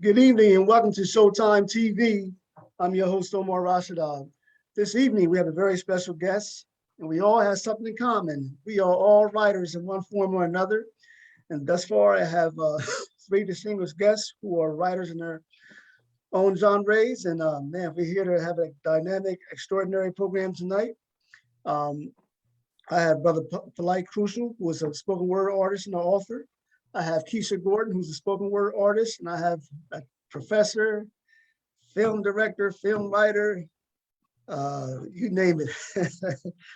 Good evening and welcome to Showtime TV. I'm your host, Omar Rashada. This evening, we have a very special guest, and we all have something in common. We are all writers in one form or another. And thus far, I have three distinguished guests who are writers in their own genres. And man, we're here to have a dynamic, extraordinary program tonight. Um, I have Brother Polite Crucial, who is a spoken word artist and an author. I have Keisha Gordan, who's a spoken word artist, and I have a professor, film director, film writer, you name it,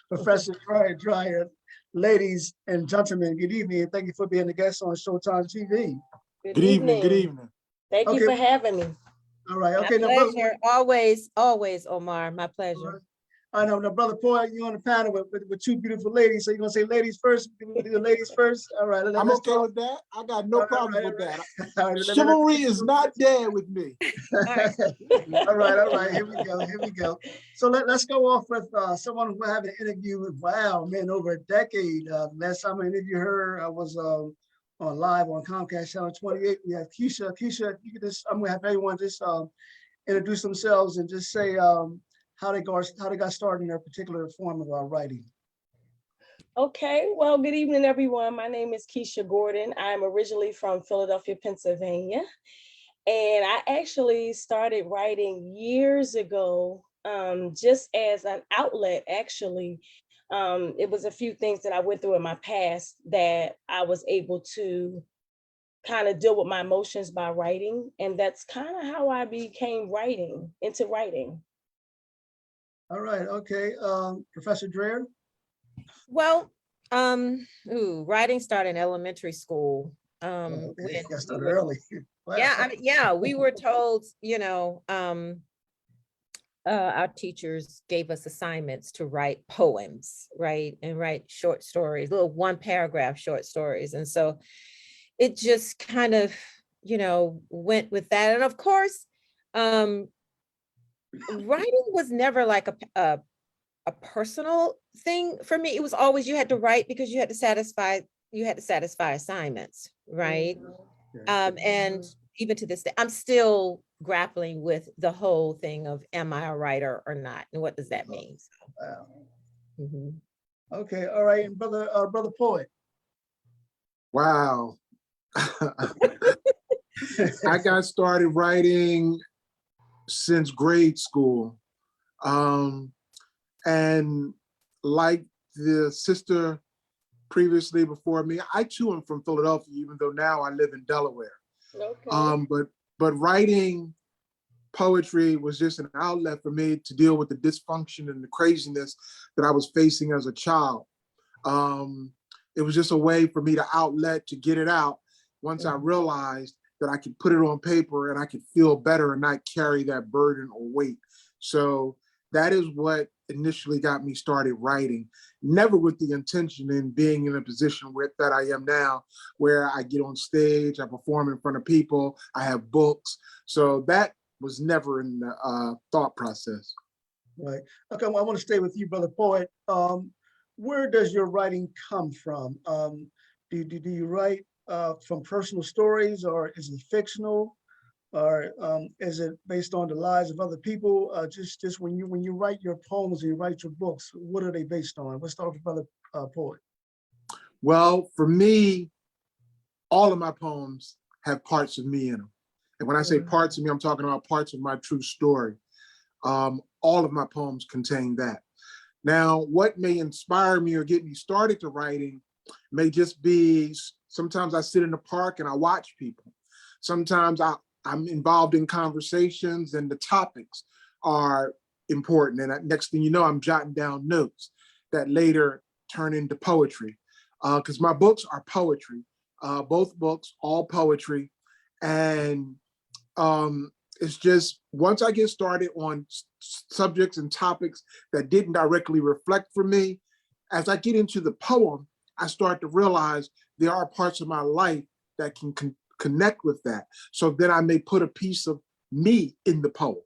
Professor Dreher. Ladies and gentlemen, good evening, and thank you for being a guest on Showtime TV. Good evening. Good evening. Thank you for having me. All right. Okay. My pleasure. Always, Omar. My pleasure. I know. Now, Brother Paul, you're on the panel with two beautiful ladies. So you're gonna say ladies first? Do the ladies first? All right. I'm okay with that. I got no problem with that. Chivalry is not dead with me. All right. Here we go. So let's go off with someone who I have an interview with. Wow, man, over a decade. Last time I interviewed her, I was on live on Comcast Channel 28. We have Keisha. Keisha, you can just, I'm gonna have everyone just introduce themselves and just say how they got started in their particular form of writing. Okay, well, good evening, everyone. My name is Keisha Gordan. I'm originally from Philadelphia, Pennsylvania. And I actually started writing years ago, just as an outlet, actually. It was a few things that I went through in my past that I was able to kind of deal with my emotions by writing. And that's kind of how I became into writing. All right, okay. Professor Dreher? Well, writing started in elementary school. Got started early. Wow. Yeah, we were told, our teachers gave us assignments to write poems, right? And write short stories, little 1-paragraph short stories. And so it just kind of, went with that. And of course, writing was never like a personal thing for me. It was always you had to write because you had to satisfy assignments, right? And even to this day, I'm still grappling with the whole thing of am I a writer or not, and what does that mean? So, wow. Mm-hmm. Okay, all right, and brother Poet. Wow. I got started writing since grade school. And like the sister previously before me, I too am from Philadelphia, even though now I live in Delaware. Okay. But writing poetry was just an outlet for me to deal with the dysfunction and the craziness that I was facing as a child. It was just a way for me to get it out once I realized that I could put it on paper and I could feel better and not carry that burden or weight. So that is what initially got me started writing, never with the intention in being in a position that I am now, where I get on stage, I perform in front of people, I have books. So that was never in the thought process. Right. Okay, well, I want to stay with you, Brother Poet. Where does your writing come from? Do you write from personal stories, or is it fictional, or is it based on the lives of other people? Just when you write your poems and you write your books, what are they based on? Let's start with Brother Poet. Well, for me, all of my poems have parts of me in them. And when I say parts of me, I'm talking about parts of my true story. All of my poems contain that. Now, what may inspire me or get me started to writing may just be, sometimes I sit in the park and I watch people. Sometimes I'm involved in conversations and the topics are important. And next thing you know, I'm jotting down notes that later turn into poetry. Because my books are poetry, both books, all poetry. And it's just, once I get started on subjects and topics that didn't directly reflect for me, as I get into the poem, I start to realize there are parts of my life that can connect with that. So then I may put a piece of me in the poem,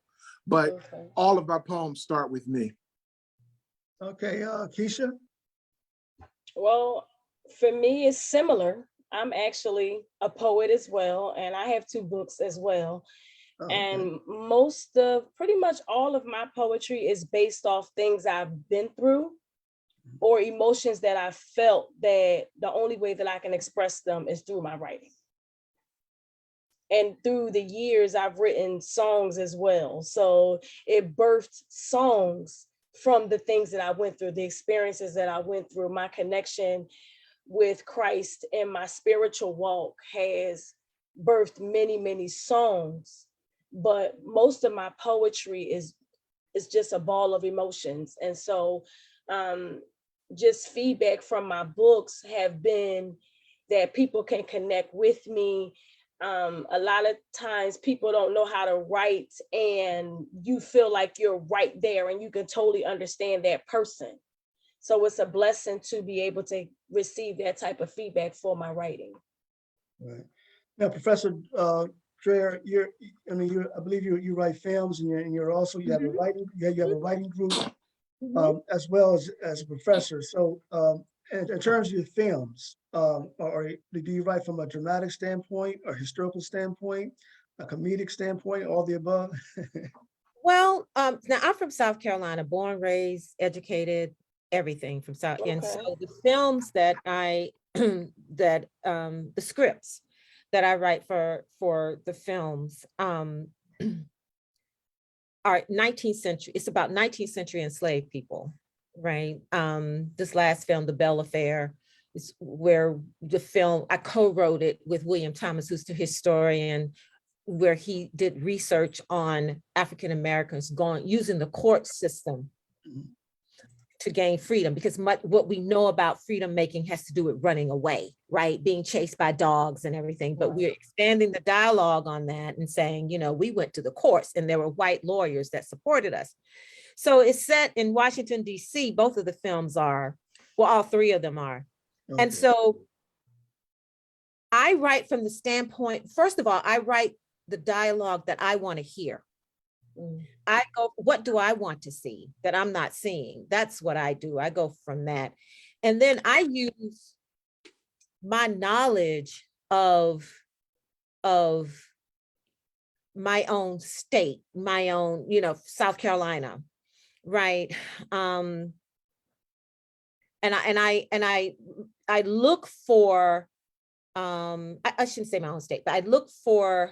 but all of my poems start with me. Okay, Keisha? Well, for me, it's similar. I'm actually a poet as well, and I have 2 books as well. Oh, And pretty much all of my poetry is based off things I've been through or emotions that I felt, that the only way that I can express them is through my writing. And through the years, I've written songs as well. So it birthed songs from the things that I went through, the experiences that I went through. My connection with Christ and my spiritual walk has birthed many, many songs. But most of my poetry is just a ball of emotions. And so just feedback from my books have been that people can connect with me. A lot of times people don't know how to write, and you feel like you're right there and you can totally understand that person. So it's a blessing to be able to receive that type of feedback for my writing. right. Now, Professor Dreher, I believe you write films, and you have a writing, you have a writing group, as well as a professor. So, in terms of your films, do you write from a dramatic standpoint, or historical standpoint, a comedic standpoint, all the above? Well, now I'm from South Carolina, born, raised, educated, everything from South. And so Okay. the films that the scripts that I write for the films are 19th century. It's about 19th century enslaved people, right? This last film, The Bell Affair, is where the film, I co-wrote it with William Thomas, who's the historian, where he did research on African Americans using the court system to gain freedom, because what we know about freedom making has to do with running away, right? Being chased by dogs and everything. But we're expanding the dialogue on that and saying, we went to the courts and there were white lawyers that supported us. So it's set in Washington, D.C. Both of the films are, well, all 3 of them are. Okay. And so I write from the standpoint, first of all, I write the dialogue that I want to hear. I go, what do I want to see that I'm not seeing? That's what I do. I go from that. And then I use my knowledge of my own state, my own, South Carolina, right? And I look for, I shouldn't say my own state, but I look for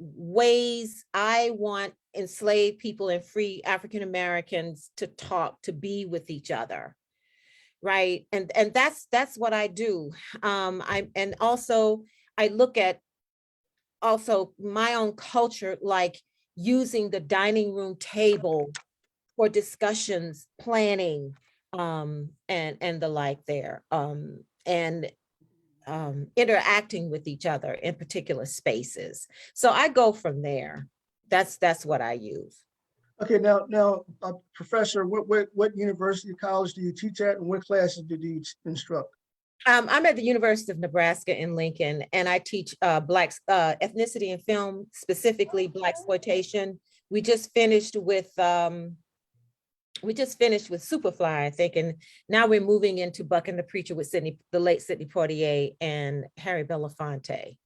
ways I want enslaved people and free African Americans to talk, to be with each other, right? And that's what I do. And also I look at also my own culture, like using the dining room table for discussions, planning, and the like there, and interacting with each other in particular spaces. So I go from there. That's what I use. Okay, now, Professor, what university, college do you teach at, and what classes do you instruct? I'm at the University of Nebraska in Lincoln, and I teach Black ethnicity in film, specifically Blaxploitation. We just finished with Superfly, I think, and now we're moving into Buck and the Preacher with the late Sidney Poitier and Harry Belafonte.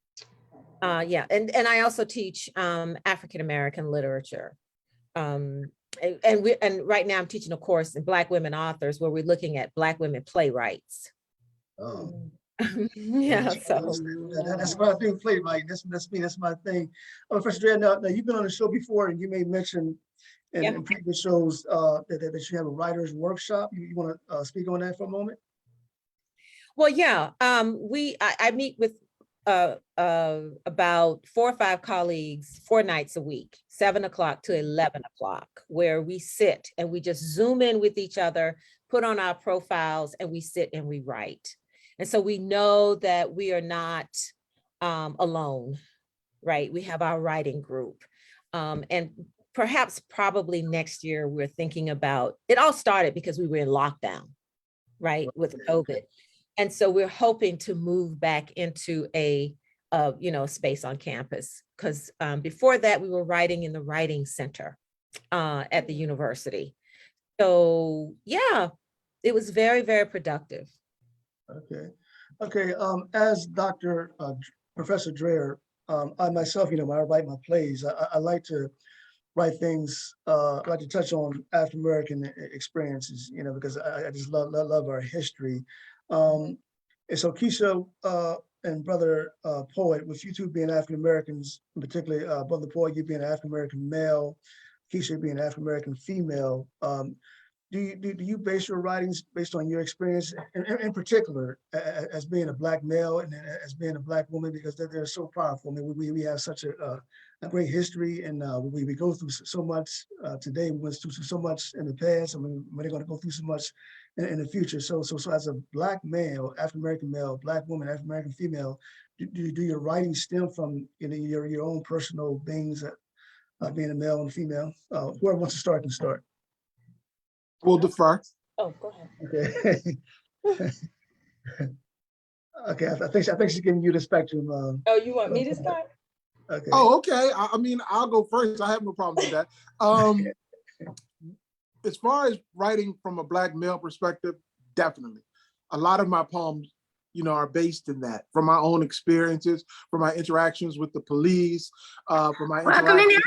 Yeah, and I also teach African American literature. And right now I'm teaching a course in Black women authors, where we're looking at Black women playwrights. Oh. Yeah, so That's what I do, playwright. That's me. That's my thing. Professor Dreher, now you've been on the show before, and you may mention in previous shows that you have a writer's workshop. You want to speak on that for a moment? Well, yeah, I meet with about 4 or 5 colleagues 4 nights a week, 7 o'clock to 11 o'clock, where we sit and we just zoom in with each other, put on our profiles, and we sit and we write. And so we know that we are not alone, right? We have our writing group. And perhaps probably next year, we're thinking about, it all started because we were in lockdown, right, with COVID. And so we're hoping to move back into a space on campus, because before that we were writing in the writing center at the university. So yeah, it was very, very productive. Okay. Okay, as Professor Dreher, I myself, when I write my plays, I like to write things, I like to touch on African-American experiences, because I just love our history. And so Keisha, and brother Poet, with you two being African-Americans, particularly brother Poet, you being an African-American male, Keisha being an African-American female, do you base your writings based on your experience, in particular, as being a Black male and as being a Black woman, because they're so powerful. I mean, we have such a great history, and we go through so much today. We went through so much in the past. I mean, we're going to go through so much in the future. So as a Black male, African-American male, Black woman, African-American female, do your writing stem from your own personal beings, being a male and female? Whoever wants to start can start. We'll defer. Oh, go ahead. Okay. Okay, I think she's giving you the spectrum. Oh, you want me to start? Okay. Oh, okay. I mean, I'll go first. I have no problem with that. As far as writing from a Black male perspective, definitely. A lot of my poems, are based in that, from my own experiences, from my interactions with the police, from my interactions.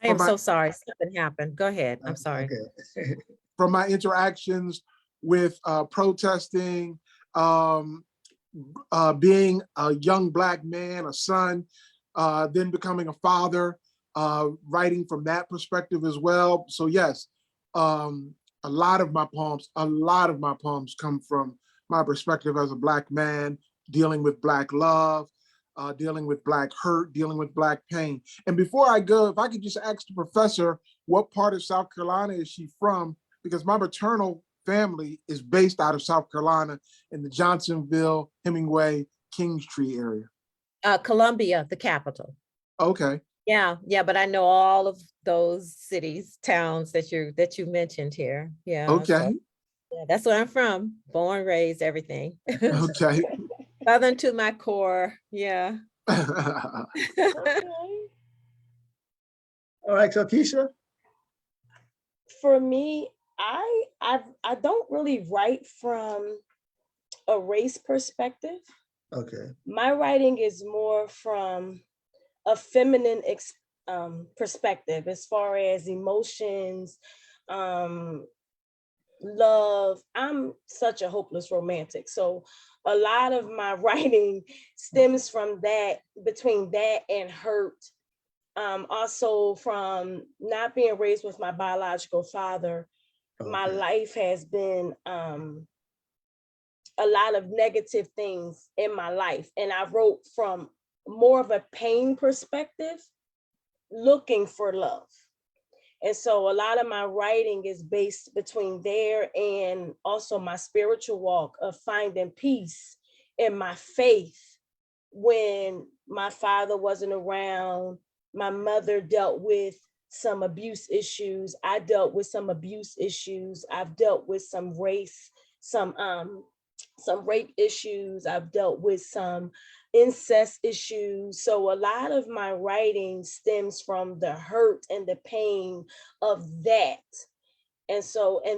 I am so sorry. Something happened. Go ahead. I'm sorry. Okay. From my interactions with protesting, being a young Black man, a son, then becoming a father, writing from that perspective as well. So yes, a lot of my poems come from my perspective as a Black man, dealing with Black love, dealing with Black hurt, dealing with Black pain. And before I go, if I could just ask the professor, what part of South Carolina is she from? Because my maternal family is based out of South Carolina in the Johnsonville, Hemingway, Kingstree area. Columbia, the capital. Okay. Yeah, but I know all of those cities, towns that you mentioned here. Yeah. Okay. So, yeah, that's where I'm from. Born, raised, everything. Okay. Southern to my core. Yeah. Okay. All right, so Keisha. For me, I don't really write from a race perspective. Okay. My writing is more from a feminine perspective, as far as emotions, love. I'm such a hopeless romantic, so a lot of my writing stems from that, between that and hurt. Also from not being raised with my biological father. Okay. My life has been a lot of negative things in my life, and I wrote from more of a pain perspective, looking for love. And so a lot of my writing is based between there and also my spiritual walk of finding peace in my faith. When my father wasn't around, my mother dealt with some abuse issues. I dealt with some abuse issues. I've dealt with some race, some rape issues. I've dealt with some incest issues. So a lot of my writing stems from the hurt and the pain of that. And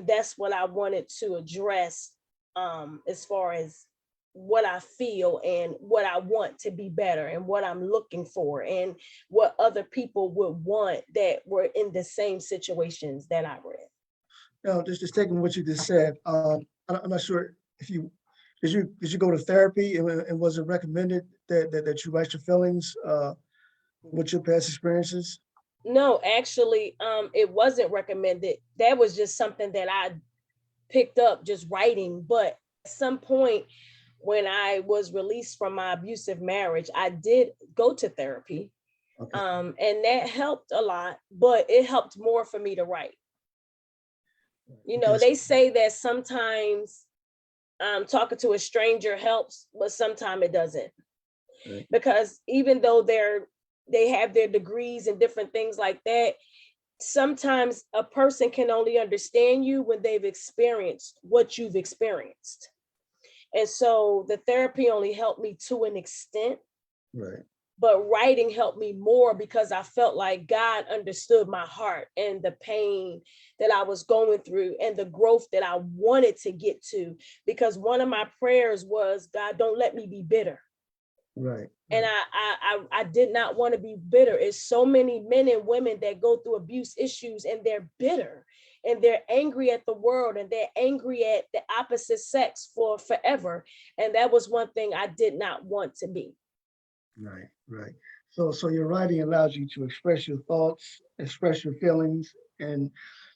that's what I wanted to address, as far as what I feel and what I want to be better and what I'm looking for and what other people would want that were in the same situations that I were in. Now, just taking what you just said, I'm not sure if did you go to therapy, and was it recommended that you write your feelings with your past experiences? No, actually, it wasn't recommended. That was just something that I picked up just writing. But at some point, when I was released from my abusive marriage, I did go to therapy. Okay. And that helped a lot, but it helped more for me to write. They say that sometimes talking to a stranger helps, but sometimes it doesn't. Right. Because even though they have their degrees and different things like that, sometimes a person can only understand you when they've experienced what you've experienced. And so the therapy only helped me to an extent. Right. but writing helped me more because I felt like God understood my heart and the pain that I was going through and the growth that I wanted to get to. Because one of my prayers was, God, don't let me be bitter. Right. And I did not want to be bitter. It's so many men and women that go through abuse issues and they're bitter and they're angry at the world and they're angry at the opposite sex for forever. And that was one thing I did not want to be. Right, right. So your writing allows you to express your thoughts, express your feelings, and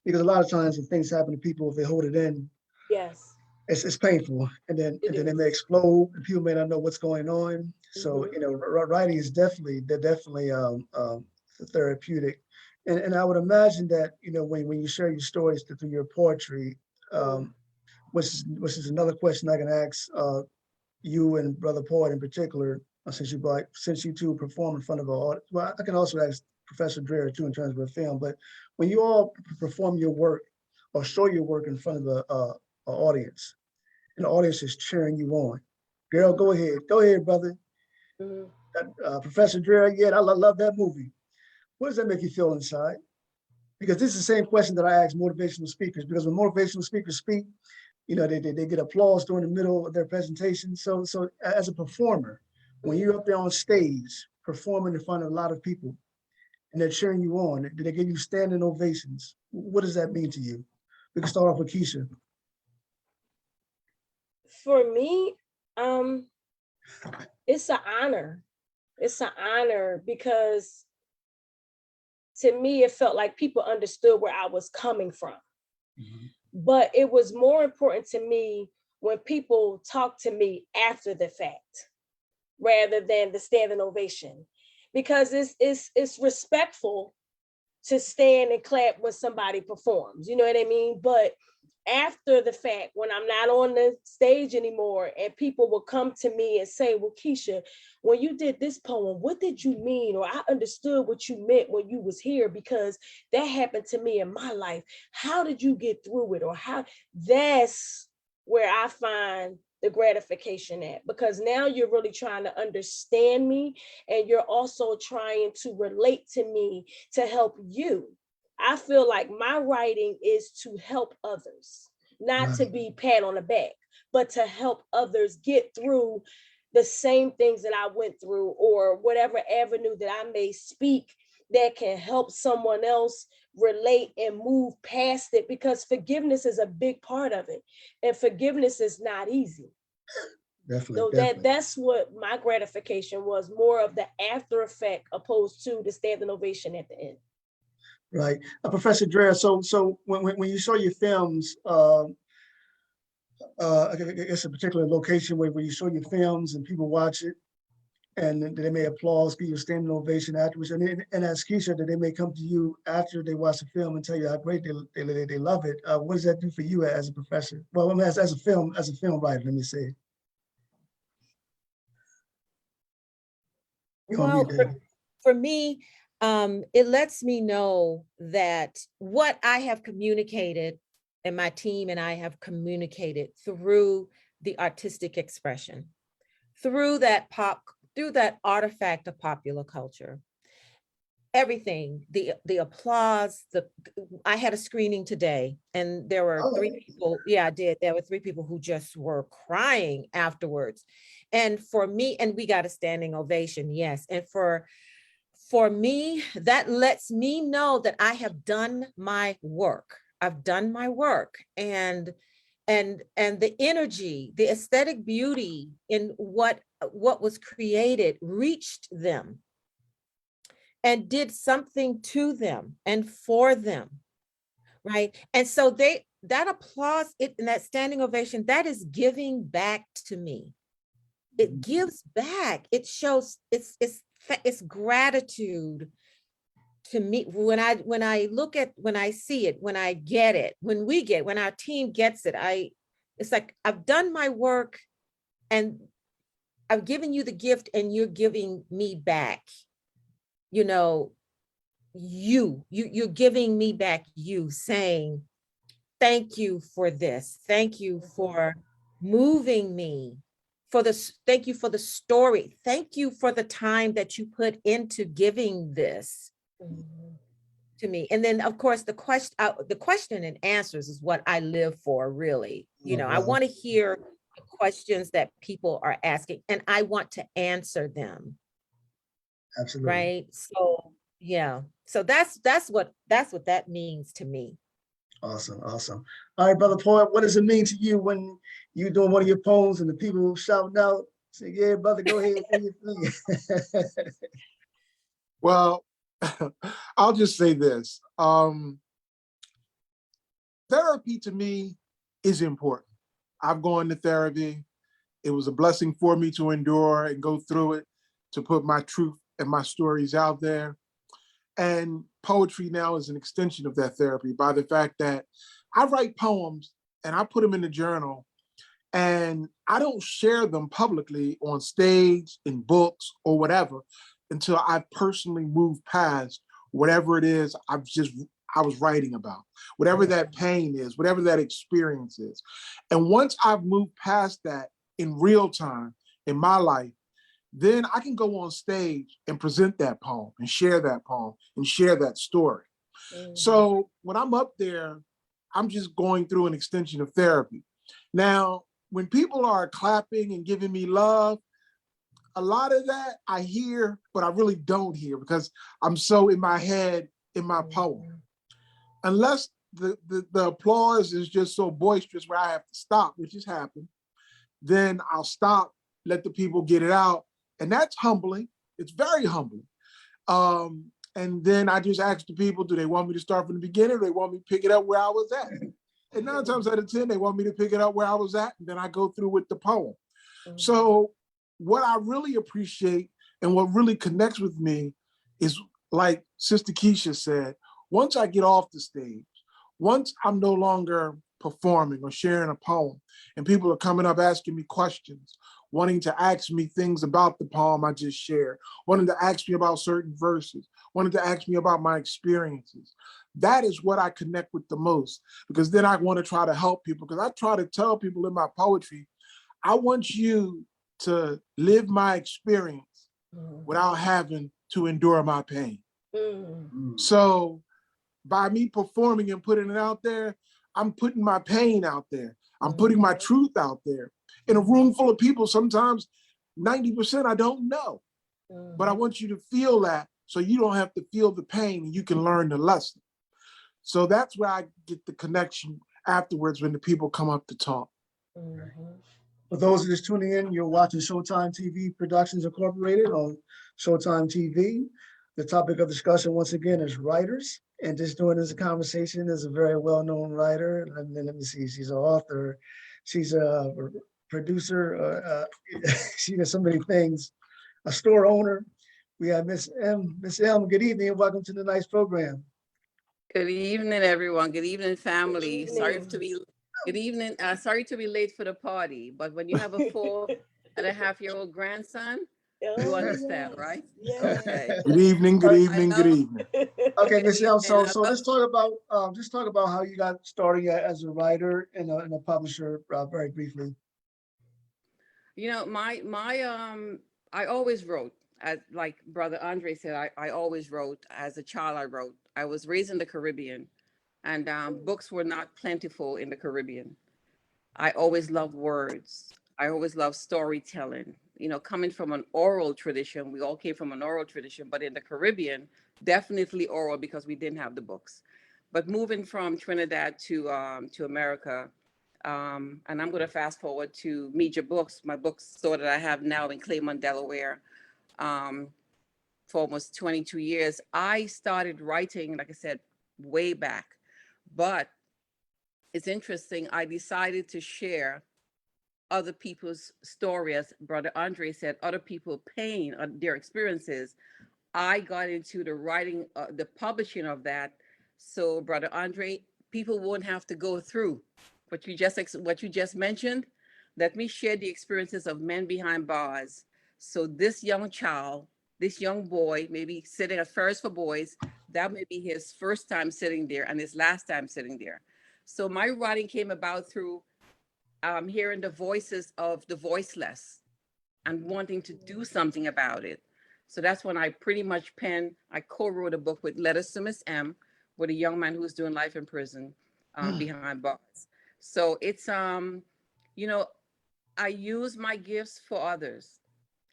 because a lot of times when things happen to people, if they hold it in, Yes, it's painful, and then it it is. may explode, and people may not know what's going on. So Mhm. you know, writing is definitely therapeutic, and I would imagine that you know when you share your stories through your poetry, Mm. um, which is another question I can ask you and Brother Poet in particular, since you two perform in front of a audience. Well, I can also ask Professor Dreher too in terms of a film, but when you all perform your work or show your work in front of a audience, and the audience is cheering you on, girl, go ahead, brother. Mhm. Professor Dreher, yeah, I love that movie. What does that make you feel inside? Because this is the same question that I ask motivational speakers, because when motivational speakers speak, you know, they get applause during the middle of their presentation. So as a performer, when you're up there on stage performing in front of a lot of people and they're cheering you on, do they give you standing ovations? What does that mean to you? We can start off with Keisha. For me, um, it's an honor. It's an honor because to me, it felt like people understood where I was coming from. Mhm. But it was more important to me when people talked to me after the fact rather than the standing ovation, because it's respectful to stand and clap when somebody performs, you know what I mean? But after the fact, when I'm not on the stage anymore and people will come to me and say, well, Keisha, when you did this poem, what did you mean? Or I understood what you meant when you was here because that happened to me in my life. How did you get through it? Or how? That's where I find the gratification at, because now you're really trying to understand me and you're also trying to relate to me to help you. I feel like my writing is to help others, not to Right. be pat on the back, but to help others get through the same things that I went through or whatever avenue that I may speak that can help someone else relate and move past it, because forgiveness is a big part of it and forgiveness is not easy. Definitely, So definitely. that's what my gratification was, more of the after effect opposed to the standing ovation at the end. Right. Professor Dreher, so when you show your films, I guess a particular location where you show your films and people watch it, and they may applause, give you a standing ovation afterwards. And as Keisha, that they may come to you after they watch the film and tell you how great they love it. What does that do for you as a professor? Well, I mean, as a film writer, let me say. You on Well, mute, David. for me, it lets me know that what I have communicated and my team and I have communicated through the artistic expression, through that artifact of popular culture, everything, the applause, I had a screening today and there were Oh, three people. Yeah, I did. There were three people who just were crying afterwards. And for me, and we got a standing ovation, yes. And for me, that lets me know that I have done my work. I've done my work, and the energy, the aesthetic beauty in what was created reached them and did something to them and for them, right? And so that applause, it and that standing ovation, that is giving back to me. It gives back. It shows it's gratitude to me when I look at, when I see it, when I get it, when our team gets it, it's like I've done my work and I've given you the gift and you're giving me back, you know, you're giving me back, you saying, thank you for this. Thank you for moving me thank you for the story. Thank you for the time that you put into giving this to me. And then of course the question and answers is what I live for, really. You know, I want to hear the questions that people are asking and I want to answer them. Absolutely. Right. So yeah. So that's what that means to me. Awesome. Awesome. All right, brother poet, what does it mean to you when you're doing one of your poems and the people shouting out, say, yeah, brother, go ahead, do your thing. Well, I'll just say this. Therapy to me is important. I've gone to therapy. It was a blessing for me to endure and go through it, to put my truth and my stories out there. And poetry now is an extension of that therapy by the fact that I write poems and I put them in the journal and I don't share them publicly on stage, in books or whatever until I personally move past whatever it is I was writing about, whatever that pain is, whatever that experience is. And once I've moved past that in real time in my life, then I can go on stage and present that poem and share that story. So when I'm up there, I'm just going through an extension of therapy. Now, when people are clapping and giving me love, a lot of that I hear, but I really don't hear because I'm so in my head in my poem. Unless the applause is just so boisterous where I have to stop, which has happened, then I'll stop, let the people get it out. And that's humbling. It's very humbling. And then I just ask the people, do they want me to start from the beginning or they want me to pick it up where I was at? And 9 times out of 10, they want me to pick it up where I was at, and then I go through with the poem. So what I really appreciate and what really connects with me is, like Sister Keisha said, once I get off the stage, once I'm no longer performing or sharing a poem, and people are coming up asking me questions, wanting to ask me things about the poem I just shared, wanting to ask me about certain verses, wanting to ask me about my experiences. That is what I connect with the most, because then I want to try to help people, because I try to tell people in my poetry, I want you to live my experience without having to endure my pain. So by me performing and putting it out there, I'm putting my pain out there. I'm putting my truth out there. In a room full of people, sometimes 90% I don't know. But I want you to feel that so you don't have to feel the pain and you can learn the lesson. So that's where I get the connection afterwards when the people come up to talk. For those just tuning in, you're watching Showtime TV Productions Incorporated on Showtime TV. The topic of discussion, once again, is writers. And just doing this conversation is a very well-known writer. And then let me see, she's an author. She's a producer. She does so many things. A store owner. We have Miss M. Miss M, good evening and welcome to the nice program. Good evening, everyone. Good evening, family. Good Sorry evening. to be good evening. Sorry to be late for the party, but when you have a 4.5-year-old grandson, you understand, right? Okay. Good evening, good evening, good evening. Okay, Miss M. So And, let's talk about how you got started as a writer and a publisher very briefly. you know, I always wrote, as like Brother Andre said, I always wrote. As a child, I wrote. I was raised in the Caribbean, and books were not plentiful in the Caribbean. I always loved words. I always loved storytelling. You know, coming from an oral tradition, we all came from an oral tradition, but in the Caribbean, definitely oral because we didn't have the books. But moving from Trinidad to America, and I'm going to fast forward to Media Books, my bookstore that I have now in Claymont, Delaware, um, for almost 22 years. I started writing, like I said, way back, but it's interesting. I decided to share other people's story, as Brother Andre said, other people's pain, their experiences. I got into the writing, the publishing of that. So, Brother Andre, people won't have to go through what you just mentioned. Let me share the experiences of men behind bars. So this young child, this young boy, maybe sitting at First for Boys, that may be his first time sitting there and his last time sitting there. So my writing came about through hearing the voices of the voiceless, and wanting to do something about it. So that's when I pretty much I co-wrote a book with Letters to Miss M, with a young man who's doing life in prison behind bars. So it's, you know, I use my gifts for others.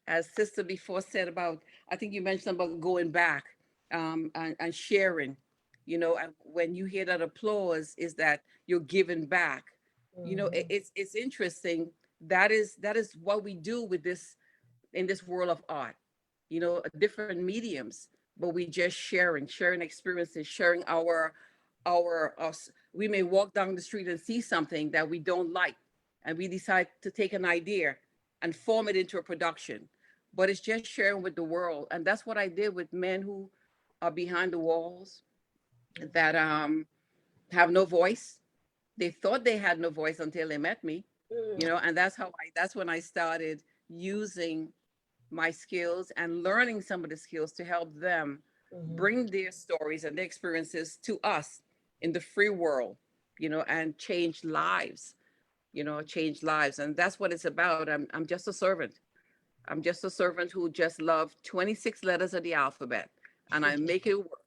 As Sister before said about, I think you mentioned about going back and sharing, and when you hear that applause, is that you're giving back. It's interesting. That is what we do with this in this world of art, different mediums, but we just sharing experiences, sharing our us. We may walk down the street and see something that we don't like, and we decide to take an idea and form it into a production. But it's just sharing with the world, and that's what I did with men who are behind the walls that have no voice. They thought they had no voice until they met me, and that's when I started using my skills and learning some of the skills to help them bring their stories and their experiences to us in the free world, and change lives. And that's what it's about. I'm just a servant. I'm just a servant who just loved 26 letters of the alphabet, and I make it work.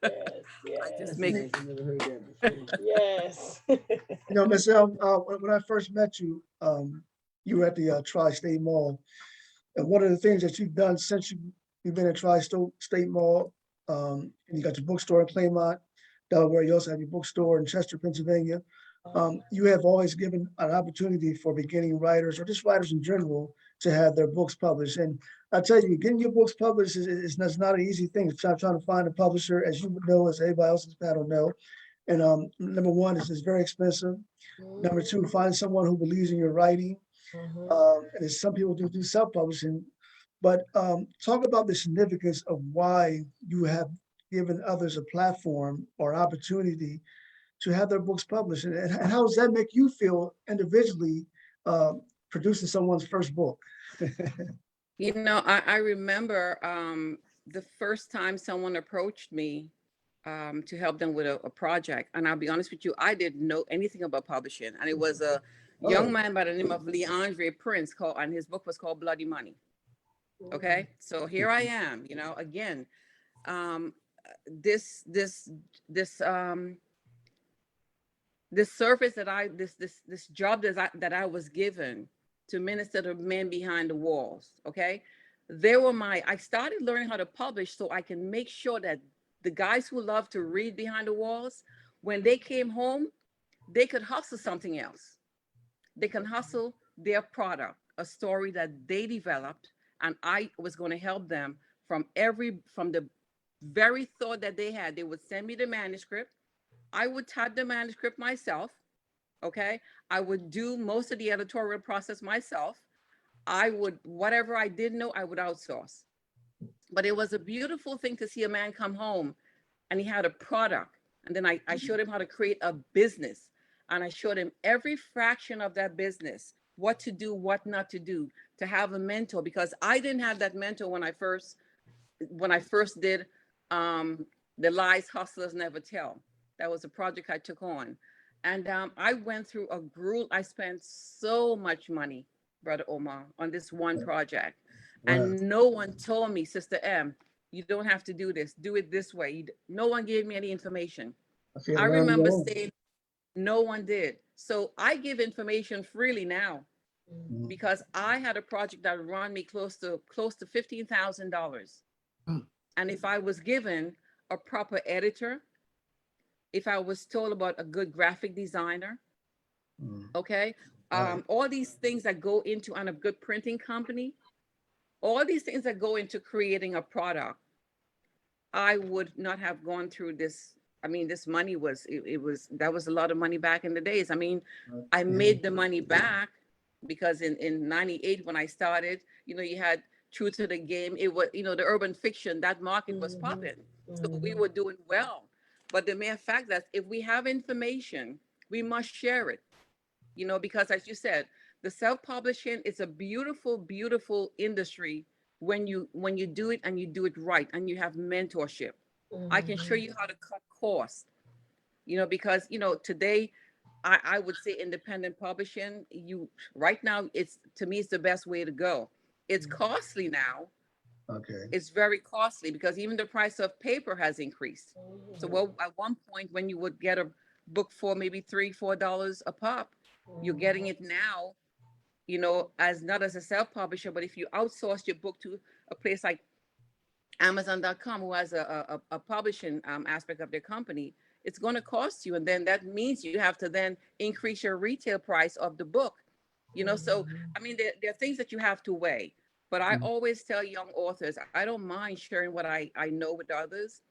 Yes, I just yes, make Nice. it. Never heard that before. yes. Miss El, when I first met you, you were at the Tri-State Mall. And one of the things that you've done since you've been at Tri-State Mall, and you got your bookstore in Claymont, Delaware, you also have your bookstore in Chester, Pennsylvania. You have always given an opportunity for beginning writers or just writers in general to have their books published. And I tell you, getting your books published is not an easy thing. It's trying to find a publisher, as you know, as everybody else in this panel know. And number one, it's very expensive. Number two, find someone who believes in your writing. And some people do self-publishing, but talk about the significance of why you have given others a platform or opportunity to have their books published, and how does that make you feel individually producing someone's first book? I remember the first time someone approached me to help them with a project. And I'll be honest with you, I didn't know anything about publishing. And it was a young man by the name of Leandre Prince and his book was called Bloody Money. Okay. So here I am, again, um, this, this, this service this job that I was given to minister to men behind the walls. Okay. I started learning how to publish so I can make sure that the guys who love to read behind the walls, when they came home, they could hustle something else. They can hustle their product, a story that they developed, and I was going to help them from the very thought that they had. They would send me the manuscript. I would type the manuscript myself. Okay. I would do most of the editorial process myself. Whatever I didn't know, I would outsource. But it was a beautiful thing to see a man come home and he had a product. And then I showed him how to create a business. And I showed him every fraction of that business, what to do, what not to do, to have a mentor, because I didn't have that mentor when I first did The Lies Hustlers Never Tell. That was a project I took on. And I went through I spent so much money, Brother Omar, on this one project. Wow. And no one told me, Sister M, you don't have to do this. Do it this way. No one gave me any information. I remember saying, no one did. So I give information freely now because I had a project that run me close to $15,000. And if I was given a proper editor, if I was told about a good graphic designer, okay, all these things that go into on a good printing company, all these things that go into creating a product, I would not have gone through this. I mean, this money that was a lot of money back in the days. I mean, I made the money back because in 98, when I started, you had True to the Game. It was, the urban fiction, that market was popping. So we were doing well. But the mere fact that if we have information, we must share it, because as you said, the self-publishing is a beautiful, beautiful industry when you do it and you do it right and you have mentorship. I can show you how to cut costs, because, today I would say independent publishing, right now, to me, it's the best way to go. It's costly now. Okay. It's very costly because even the price of paper has increased. So Mhm. at one point when you would get a book for maybe $3, $4 a pop, you're getting it now, you know, as not as a self-publisher, but if you outsource your book to a place like Amazon.com, who has a publishing aspect of their company, it's going to cost you. And then that means you have to then increase your retail price of the book. You know, so I mean, there are things that you have to weigh. But I Mhm. always tell young authors, I don't mind sharing what I know with others.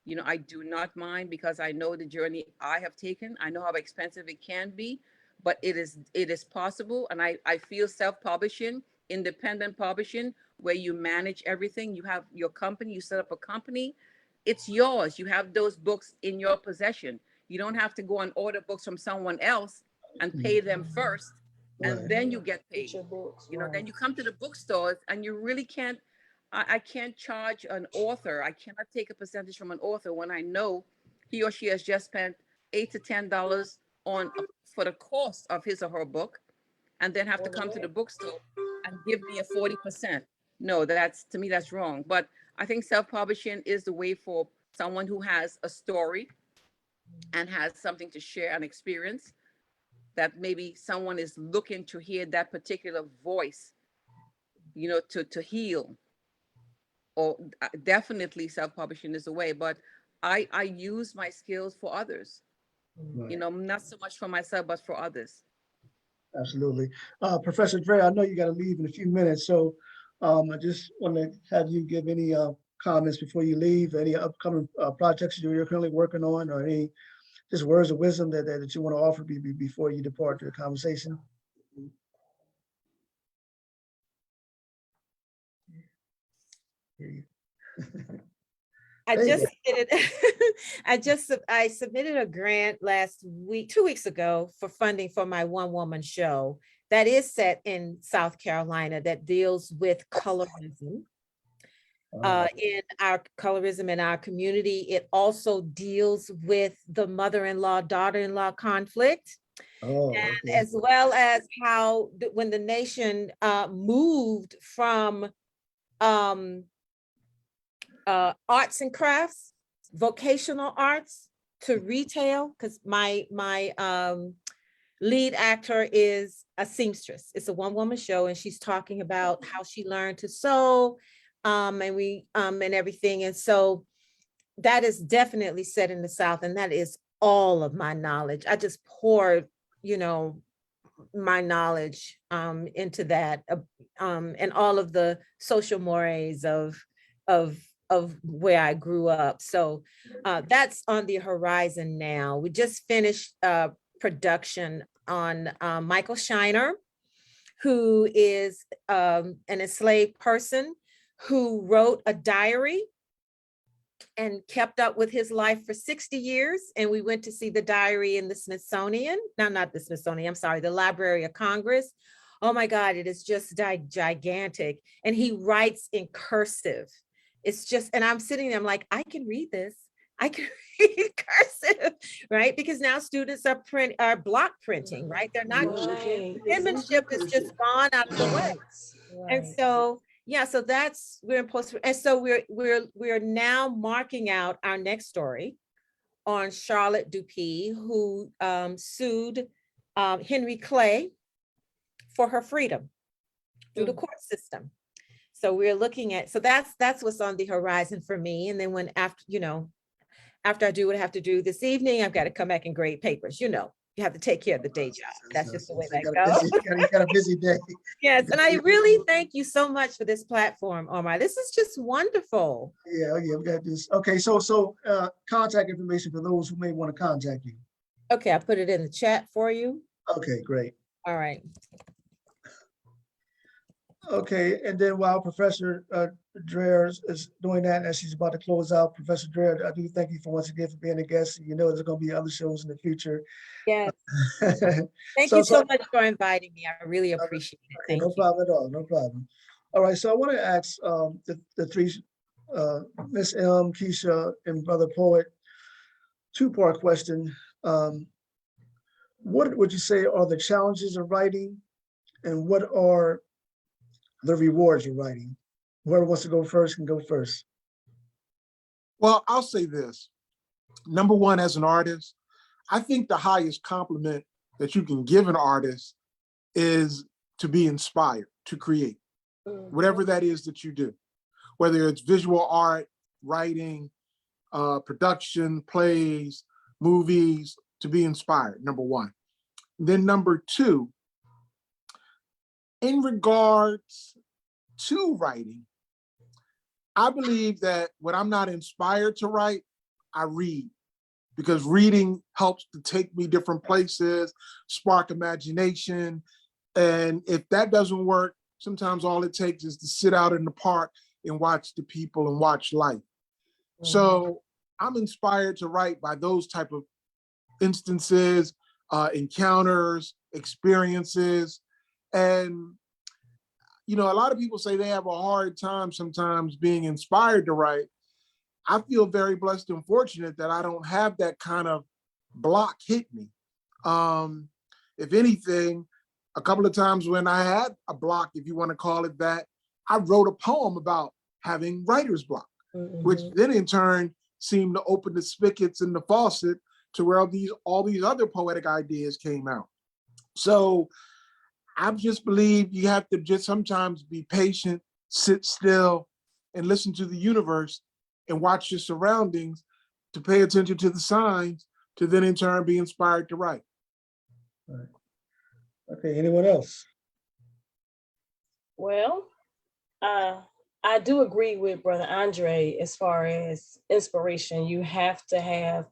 You know, I do not mind because I know the journey I have taken. I know how expensive it can be, but it is possible. And I feel self-publishing, independent publishing, where you manage everything. You have your company, you set up a company, it's yours. You have those books in your possession. You don't have to go and order books from someone else and pay them first, and Right. then you get Get paid. your books, You know, right. then you come to the bookstores and you really can't. I can't charge an author. I cannot take a percentage from an author when I know he or she has just spent $8 to $10 on for the cost of his or her book, and then have to More than come to the that. bookstore and give me a 40%. No, that's, to me, that's wrong. But I think self-publishing is the way for someone who has a story and has something to share and experience, that maybe someone is looking to hear that particular voice, you know, to heal. Or definitely self-publishing is the way. But I use my skills for others, you Right. know, not so much for myself but for others. Absolutely. Professor Dre, I know you got to leave in a few minutes, so I just want to have you give any comments before you leave, any upcoming projects you're currently working on, or any just words of wisdom that you want to offer before you depart the conversation. I There you just go. submitted, I submitted a grant last week, 2 weeks ago, for funding for my one-woman show that is set in South Carolina that deals with colorism. In our colorism in our community. It also deals with the mother-in-law, daughter-in-law conflict, Oh, and okay. as well as how when the nation moved from um, arts and crafts, vocational arts, to retail, because my lead actor is a seamstress. It's a one-woman show, and she's talking about how she learned to sew, and everything. And so that is definitely set in the South, and that is all of my knowledge. I just poured, you know, my knowledge into that, and all of the social mores of of where I grew up. So that's on the horizon now. We just finished production on Michael Shiner, who is an enslaved person who wrote a diary and kept up with his life for 60 years. And we went to see the diary in the Smithsonian. No, not the Smithsonian, I'm sorry, the Library of Congress. Oh my God, it is just gigantic. And he writes in cursive. It's just, and I'm sitting there, I'm like, I can read this. I can read cursive, right? Because now students are block printing, right? They're not, Right. penmanship is just gone out of the way. And Right. so, yeah, so that's, we're in post, and so we're now marking out our next story on Charlotte Dupuy, who sued Henry Clay for her freedom through the court system. So we're looking at, so that's what's on the horizon for me. And then when after, you know, after I do what I have to do this evening, I've got to come back and grade papers. You know, you have to take care of the day job. That's just the way So that goes. you got a busy day. Yes, and I really thank you so much for this platform, Omar. This is just wonderful. Yeah, we got this. Okay, so contact information for those who may want to contact you. Okay, I put it in the chat for you. Okay, great. All right. Okay, and then while Professor Dreher is doing that, as she's about to close out, Professor Dreher, I do thank you for once again for being a guest. You know, there's going to be other shows in the future. Yes. Thank you So so much for inviting me. I really appreciate it. okay, Thank no you. problem at all. No problem. All right, so I want to ask the three, Miss M, Keisha, and Brother Poet, two-part question. What would you say are the challenges of writing, and what are the rewards of writing? Whoever wants to go first can go first. Well, I'll say this. Number one, as an artist, I think the highest compliment that you can give an artist is to be inspired to create, whatever that is that you do, whether it's visual art, writing, production, plays, movies, to be inspired, number one. Then number two, in regards to writing, I believe that when I'm not inspired to write, I read, because reading helps to take me different places, spark imagination. And if that doesn't work, sometimes all it takes is to sit out in the park and watch the people and watch life. So I'm inspired to write by those type of instances, encounters, experiences. And, you know, a lot of people say they have a hard time sometimes being inspired to write. I feel very blessed and fortunate that I don't have that kind of block hit me. If anything, a couple of times when I had a block, if you want to call it that, I wrote a poem about having writer's block, which then in turn seemed to open the spigots and the faucet to where all these other poetic ideas came out. So I just believe you have to just sometimes be patient, sit still, and listen to the universe and watch your surroundings to pay attention to the signs to then in turn be inspired to write. All right. Okay, anyone else? Well, I do agree with Brother Andre as far as inspiration. You have to have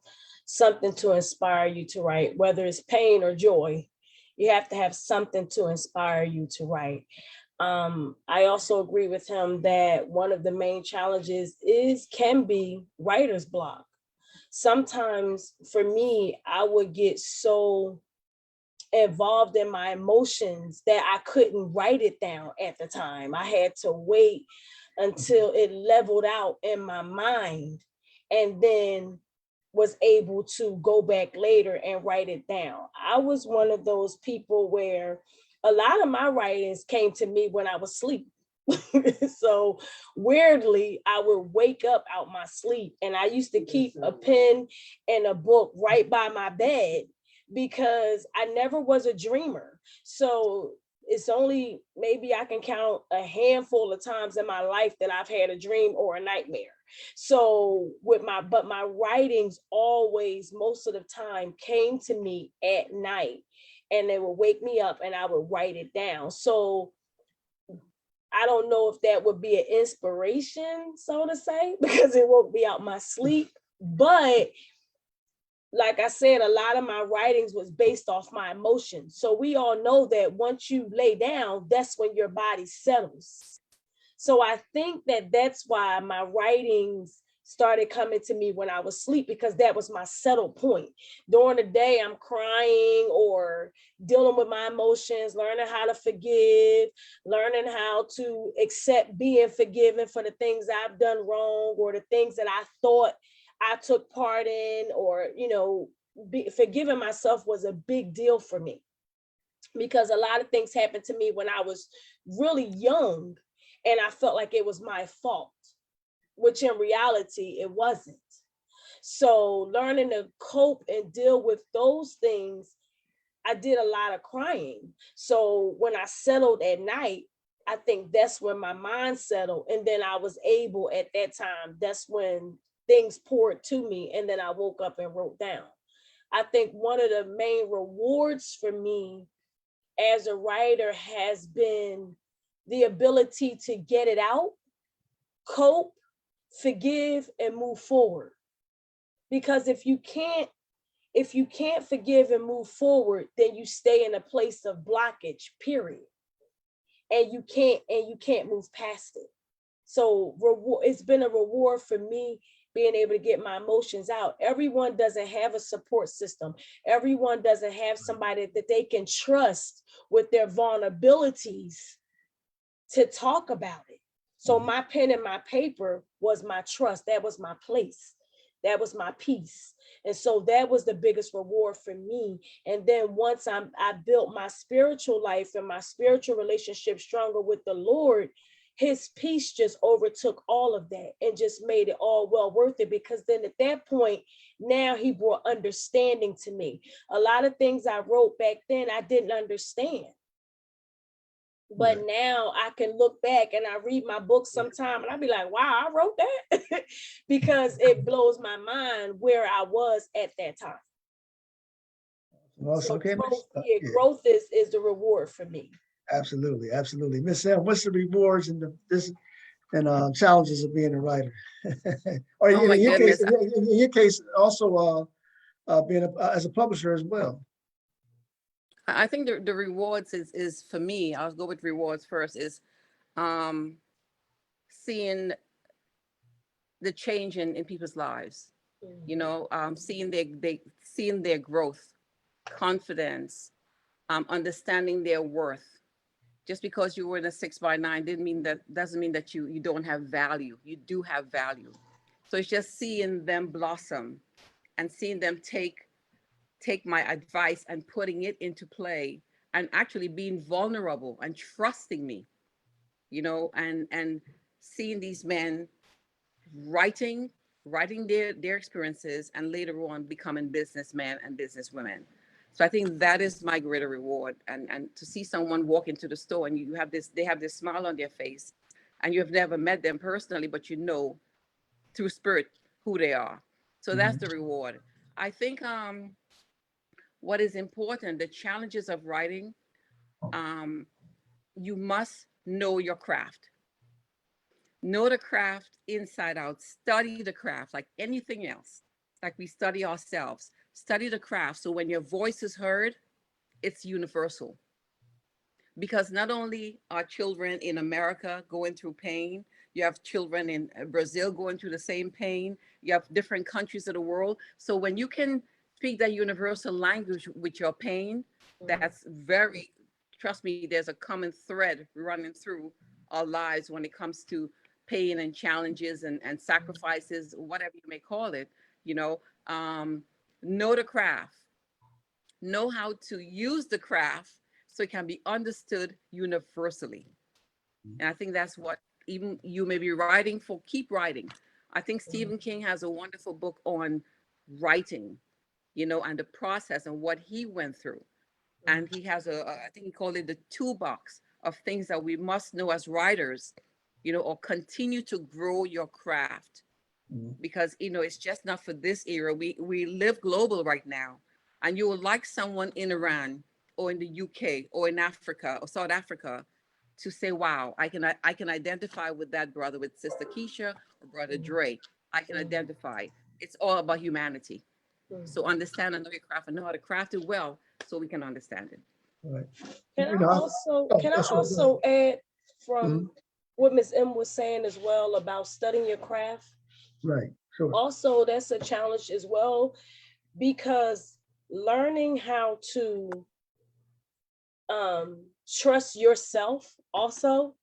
something to inspire you to write, whether it's pain or joy. You have to have something to inspire you to write. I also agree with him that one of the main challenges can be writer's block. Sometimes for me, I would get so involved in my emotions that I couldn't write it down at the time. I had to wait until it leveled out in my mind, and then was able to go back later and write it down. I was one of those people where a lot of my writings came to me when I was asleep. So weirdly, I would wake up out my sleep, and I used to keep a pen and a book right by my bed because I never was a dreamer. So it's only maybe I can count a handful of times in my life that I've had a dream or a nightmare. So but my writings always, most of the time, came to me at night, and they would wake me up and I would write it down. So I don't know if that would be an inspiration, so to say, because it woke me out my sleep. But like I said, a lot of my writings was based off my emotions. So we all know that once you lay down, that's when your body settles. So I think that that's why my writings started coming to me when I was asleep, because that was my settle point. During the day, I'm crying or dealing with my emotions, learning how to forgive, learning how to accept being forgiven for the things I've done wrong or the things that I thought I took part in, or, forgiving myself was a big deal for me, because a lot of things happened to me when I was really young and I felt like it was my fault, which in reality, it wasn't. So learning to cope and deal with those things, I did a lot of crying. So when I settled at night, I think that's when my mind settled. And then I was able at that time, that's when things poured to me. And then I woke up and wrote down. I think one of the main rewards for me as a writer has been the ability to get it out, cope, forgive, and move forward. Because if you can't forgive and move forward, then you stay in a place of blockage, period. And you can't move past it. So it's been a reward for me being able to get my emotions out. Everyone doesn't have a support system. Everyone doesn't have somebody that they can trust with their vulnerabilities to talk about it. So my pen and my paper was my trust. That was my place. That was my peace. And so that was the biggest reward for me. And then once I built my spiritual life and my spiritual relationship stronger with the Lord, his peace just overtook all of that and just made it all well worth it. Because then at that point, now he brought understanding to me. A lot of things I wrote back then, I didn't understand. But Right. now I can look back and I read my book sometime and I'll be like, wow, I wrote that because it blows my mind where I was at that time. Also, So okay, growth, yeah, growth is the reward for me. absolutely, absolutely. Miss Sam, what's the rewards and challenges of being a writer? Or Oh my in your case, goodness. in your case, also being as a publisher as well. I think the rewards is for me, I'll go with rewards first, is seeing the change in people's lives, you know, seeing their growth, confidence, understanding their worth. Just because you were in a 6x9 doesn't mean that you don't have value. You do have value. So it's just seeing them blossom and seeing them take my advice and putting it into play and actually being vulnerable and trusting me, you know, and seeing these men writing their experiences and later on becoming businessmen and businesswomen. So I think that is my greater reward. And to see someone walk into the store and they have this smile on their face and you have never met them personally, but you know through spirit who they are. So that's the reward. I think what is important, the challenges of writing, you must know your craft. Know the craft inside out. Study the craft like anything else. Like we study ourselves. Study the craft. So when your voice is heard, it's universal. Because not only are children in America going through pain, you have children in Brazil going through the same pain. You have different countries of the world. So when you can speak that universal language with your pain, that's very, trust me, there's a common thread running through our lives when it comes to pain and challenges and sacrifices, whatever you may call it, you know, know the craft, know how to use the craft so it can be understood universally. And I think that's what even you may be writing for, keep writing. I think Stephen King has a wonderful book on writing, you know, and the process and what he went through. And he has I think he called it the toolbox of things that we must know as writers, you know, or continue to grow your craft. Because, you know, it's just not for this era. We live global right now. And you will like someone in Iran or in the UK or in Africa or South Africa to say, wow, I can identify with that brother, with Sister Keisha or Brother Dre. I can identify. It's all about humanity. So understand and know your craft and know how to craft it well so we can understand it. Right. Can You I know, also oh, can I sure, go ahead. also add from Mhm. what Ms. M was saying as well about studying your craft? Right, sure. Also, that's a challenge as well, because learning how to trust yourself also,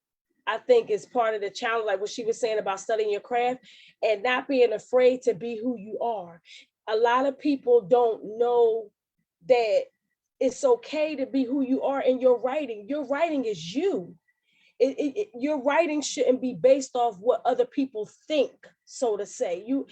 I think, is part of the challenge, like what she was saying about studying your craft and not being afraid to be who you are. A lot of people don't know that it's okay to be who you are in your writing. Your writing is you. Your writing shouldn't be based off what other people think, so to say. You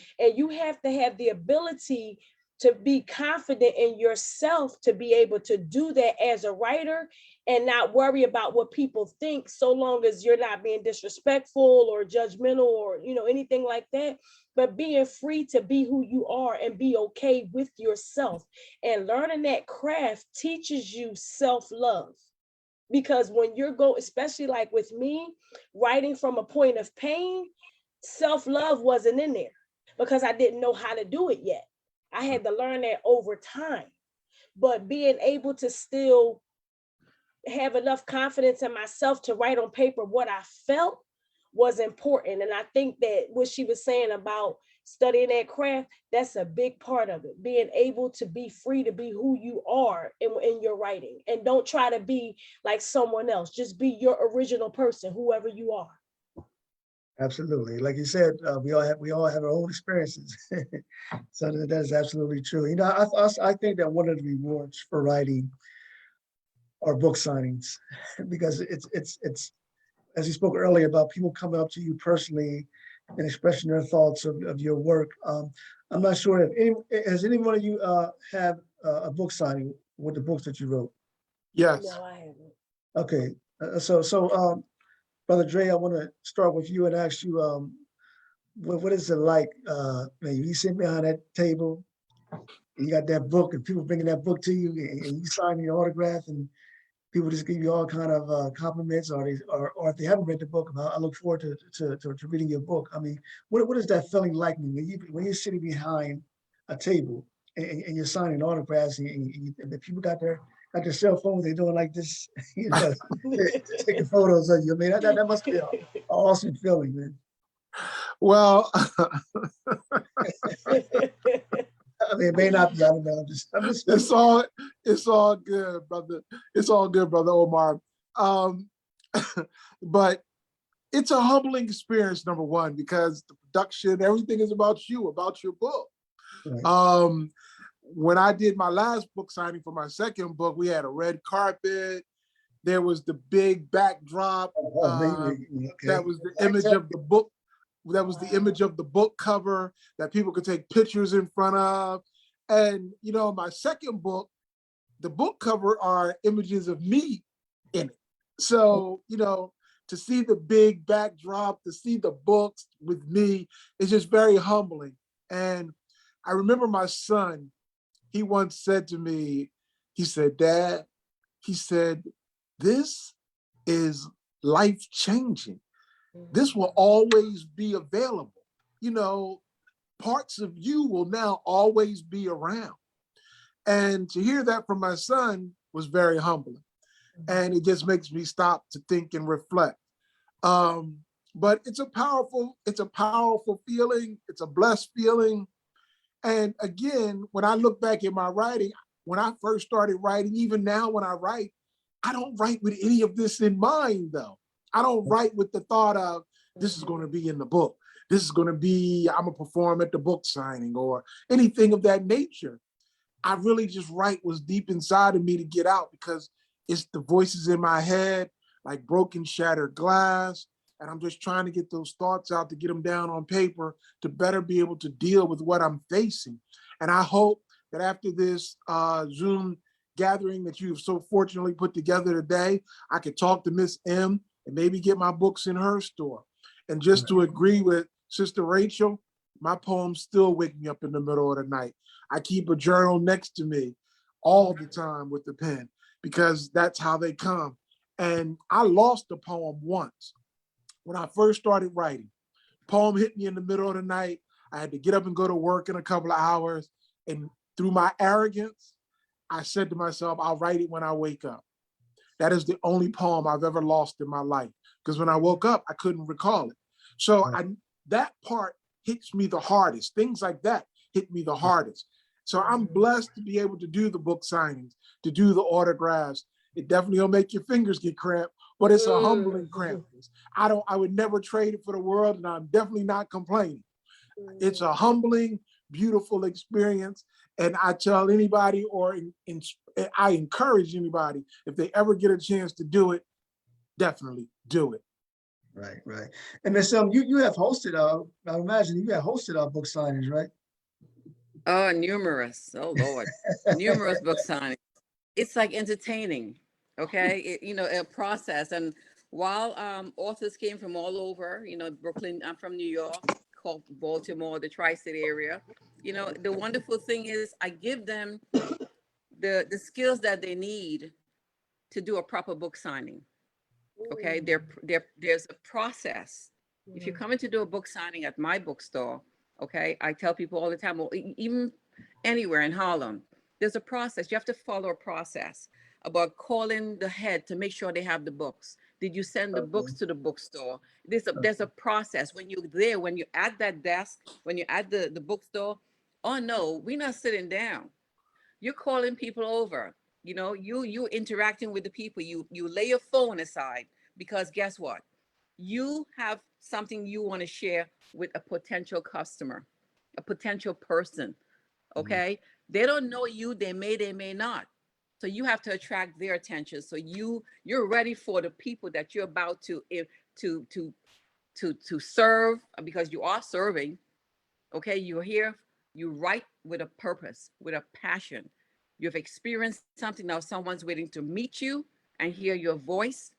have to have the ability to be confident in yourself to be able to do that as a writer and not worry about what people think, so long as you're not being disrespectful or judgmental or anything like that, but being free to be who you are and be okay with yourself. And learning that craft teaches you self-love. Because when especially like with me, writing from a point of pain, self-love wasn't in there because I didn't know how to do it yet. I had to learn that over time. But being able to still have enough confidence in myself to write on paper what I felt was important. And I think that what she was saying about studying that craft, that's a big part of it. Being able to be free to be who you are in your writing. And don't try to be like someone else. Just be your original person, whoever you are. Absolutely. Like you said, we all have our own experiences. So that is absolutely true. You know, I think that one of the rewards for writing are book signings because it's as you spoke earlier about people coming up to you personally and expressing their thoughts of your work. I'm not sure if has any one of you have a book signing with the books that you wrote? Yes. No, I haven't. Okay, Brother Dre, I want to start with you and ask you, what is it like? Man, you sit behind that table, you got that book, and people bringing that book to you, and you sign your autograph, and people just give you all kind of compliments, or if they haven't read the book, I look forward to reading your book. I mean, what is that feeling like when you're sitting behind a table and you're signing autographs and the people got their cell phones, they're doing like this, you know, taking photos of you. I mean, that must be an awesome feeling, man. Well, I mean, it may not be. I don't know. I'm just it's all good, brother. It's all good, brother Omar. Um, but it's a humbling experience, number one, because the production, everything is about you, about your book. right. When I did my last book signing for my second book, we had a red carpet. There was the big backdrop. Okay. That was the image of the book. That was the image of the book cover that people could take pictures in front of. And, you know, my second book, the book cover are images of me in it. So, you know, to see the big backdrop, to see the books with me, is just very humbling. And I remember my son, he once said to me, he said, Dad, he said, this is life-changing. This will always be available. You know, parts of you will now always be around. And to hear that from my son was very humbling. And it just makes me stop to think and reflect. But it's a powerful feeling. It's a blessed feeling. And again, when I look back at my writing, when I first started writing, even now when I write, I don't write with any of this in mind, though. I don't write with the thought of, this is going to be in the book. This is going to be, I'm going to perform at the book signing or anything of that nature. I really just write what's deep inside of me to get out because it's the voices in my head, like broken, shattered glass. And I'm just trying to get those thoughts out to get them down on paper to better be able to deal with what I'm facing. And I hope that after this Zoom gathering that you've so fortunately put together today, I could talk to Miss M and maybe get my books in her store. And just to agree with Sister Rachel, my poems still wake me up in the middle of the night. I keep a journal next to me all the time with the pen because that's how they come. And I lost a poem once when I first started writing. Poem hit me in the middle of the night. I had to get up and go to work in a couple of hours. And through my arrogance, I said to myself, I'll write it when I wake up. That is the only poem I've ever lost in my life because when I woke up, I couldn't recall it. So that part hits me the hardest. Things like that hit me the hardest. So I'm blessed to be able to do the book signings, to do the autographs. It definitely will make your fingers get cramped, but it's a humbling crampness. I would never trade it for the world, and I'm definitely not complaining. It's a humbling, beautiful experience. And I tell anybody, I encourage anybody, if they ever get a chance to do it, definitely do it. Right. And Miss you have hosted, I imagine you have hosted our book signings, right? Oh, numerous. Oh, Lord. Numerous book signings. It's like entertaining, okay? A process. And while authors came from all over, Brooklyn, I'm from New York, called Baltimore, the tri-state area. The wonderful thing is I give them the skills that they need to do a proper book signing. Okay, there's a process. If you're coming to do a book signing at my bookstore, okay, I tell people all the time, well, even anywhere in Harlem, there's a process. You have to follow a process about calling the head to make sure they have the books. Did you send the books to the bookstore? There's a process. When you're there, when you're at that desk, when you're at the bookstore, oh no, we're not sitting down. You're calling people over. You interacting with the people. You lay your phone aside because guess what? You have something you want to share with a potential customer, a potential person. Okay. They don't know you. They may not. So you have to attract their attention. So you're ready for the people that you're about to serve, because you are serving. Okay. You're here. You write with a purpose, with a passion. You've experienced something. Now someone's waiting to meet you and hear your voice,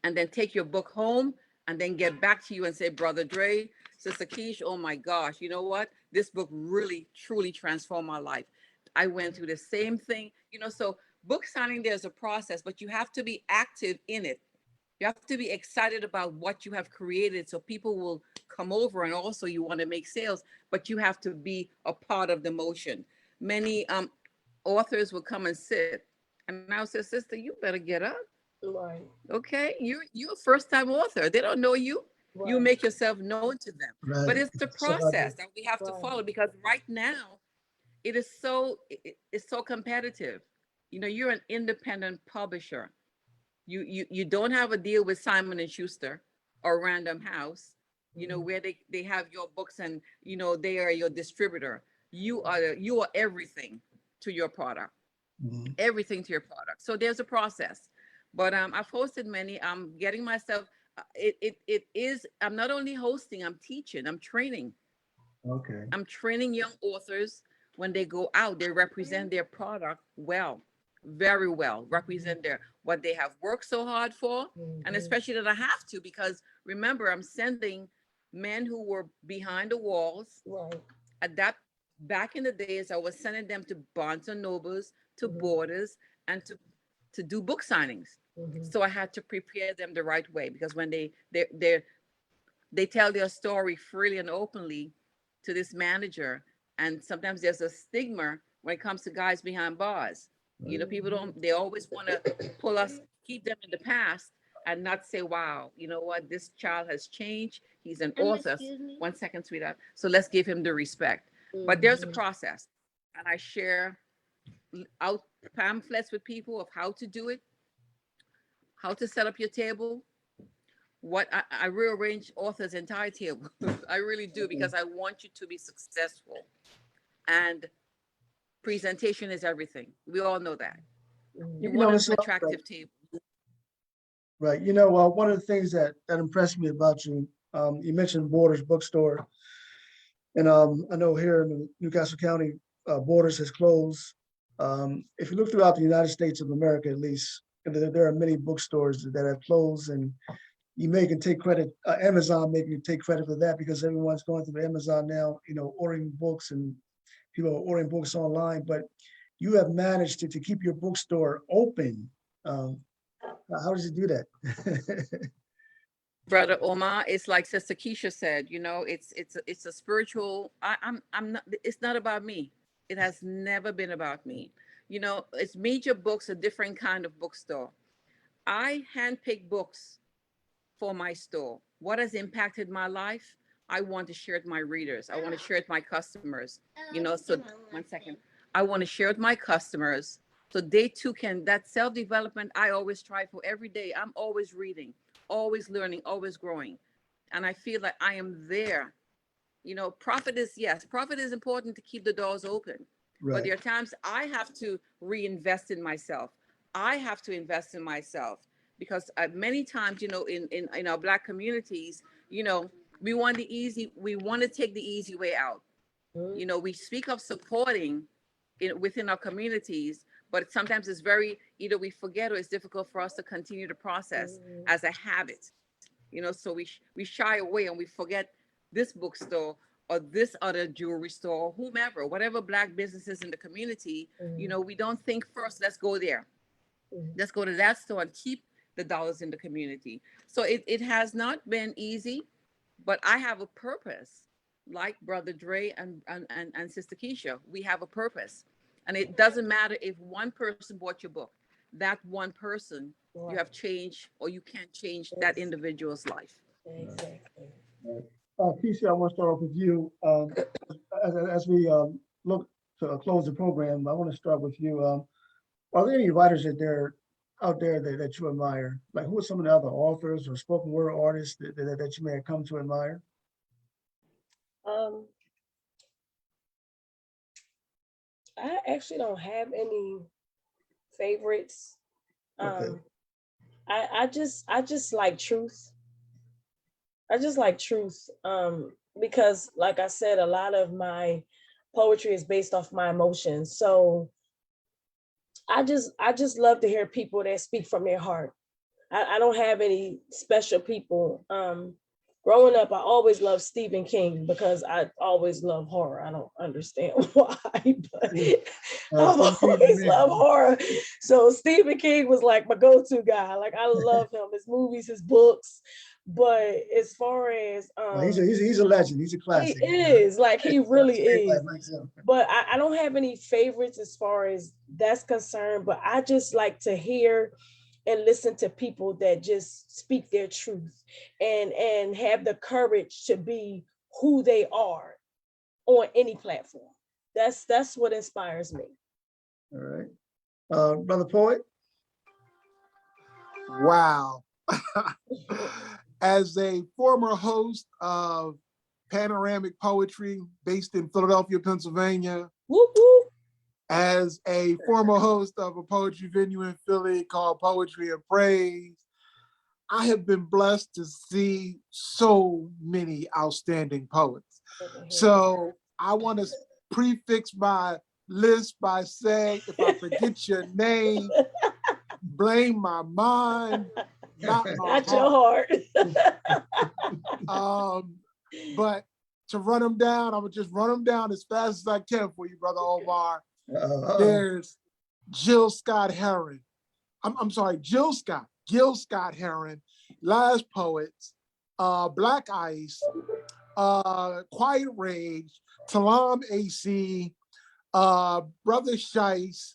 and then take your book home and then get back to you and say, Brother Dre, Sister Keish, oh my gosh, you know what? This book really, truly transformed my life. I went through the same thing, so book signing, there's a process, but you have to be active in it. You have to be excited about what you have created, so people will come over, and also you want to make sales, but you have to be a part of the motion. Many authors will come and sit, and I'll say, sister, you better get up. Right. Okay, you're a first-time author. They don't know you. Right. You make yourself known to them. Right. But it's the So I process do. that we have to Right. follow, because right now it's so competitive. You're an independent publisher. You don't have a deal with Simon and Schuster or Random House, where they have your books, and they are your distributor. You are everything to your product. Mhm. Everything to your product. So there's a process. But I've hosted many. I'm getting myself. It is. I'm not only hosting. I'm teaching. I'm training. Okay. I'm training young authors. When they go out, they represent their product well, very well. Represent what they have worked so hard for, and especially that I have to, because remember, I'm sending men who were behind the walls. Right. At that Back in the days, I was sending them to Barnes and Nobles, to Borders, and to do book signings. So I had to prepare them the right way, because when they tell their story freely and openly to this manager, and sometimes there's a stigma when it comes to guys behind bars. People they always want to pull us, keep them in the past, and not say, wow, you know what, this child has changed. He's an author. Excuse me. 1 second, sweetheart. So let's give him the respect. But there's a process, and I share out pamphlets with people of how to do it, how to set up your table. I rearrange authors' entire table. I really do, because I want you to be successful. And presentation is everything. We all know that. You want it's an attractive table. right. One of the things that impressed me about you, you mentioned Borders Bookstore, and I know here in Newcastle County, Borders has closed. If you look throughout the United States of America, at least, there are many bookstores that have closed, and you may can take credit. Amazon may can take credit for that, because everyone's going through Amazon now, ordering books, and people are ordering books online. But you have managed to keep your bookstore open. How does it do that? Brother Omar, it's like Sister Keisha said, it's a spiritual. I'm not. It's not about me. It has never been about me. It's Major Books, a different kind of bookstore. I handpick books for my store. What has impacted my life? I want to share it with my readers. I want to share it with my customers. So 1 second. I want to share with my customers, so they too can. That self-development I always strive for every day. I'm always reading, always learning, always growing. And I feel like I am there. Profit is important to keep the doors open. But Right. there are times I have to reinvest in myself. I have to invest in myself, because many times, in our Black communities, we want to take the easy way out. We speak of supporting within our communities, but sometimes it's either we forget, or it's difficult for us to continue the process as a habit. So we shy away, and we forget this bookstore or this other jewelry store, or whomever, whatever Black businesses in the community. We don't think first, let's go there. Let's go to that store and keep the dollars in the community. So it has not been easy, but I have a purpose. Like Brother Dre and Sister Keisha, we have a purpose. And it doesn't matter if one person bought your book. That one person, you have changed, or you can change that individual's life. Exactly. Keisha, I want to start off with you. As we look to close the program, I want to start with you. Are there any writers that they're out there that you admire? Like, who are some of the other authors or spoken word artists that you may have come to admire? Um, I actually don't have any favorites. Okay. I just like truth. I just like truth. Because like I said, a lot of my poetry is based off my emotions. So I just love to hear people that speak from their heart. I don't have any special people. Growing up, I always loved Stephen King because I always love horror. I don't understand why, but I've Stephen King, always man. loved horror. So Stephen King was like my go-to guy. Like I love him, his movies, his books. But as far as Well, he's a legend. He's a he classic. is, like he really Everybody is. likes him. But I don't have any favorites as far as that's concerned. But I just like to hear and listen to people that just speak their truth and have the courage to be who they are on any platform. That's what inspires me. All right. Brother Poet? Wow. As a former host of Panoramic Poetry based in Philadelphia, Pennsylvania, Whoop, whoop. as a former host of a poetry venue in Philly called Poetry and Praise, I have been blessed to see so many outstanding poets. So I want to prefix my list by saying, if I forget your name, blame my mind, not my Not your heart. But to run them down, I'm gonna just run them down as fast as I can for you, Brother Omar. There's Jill Scott Heron. I'm sorry, Gil Scott Heron, Last Poets, Black Ice, Quiet Rage, Talam AC, Brother Shice,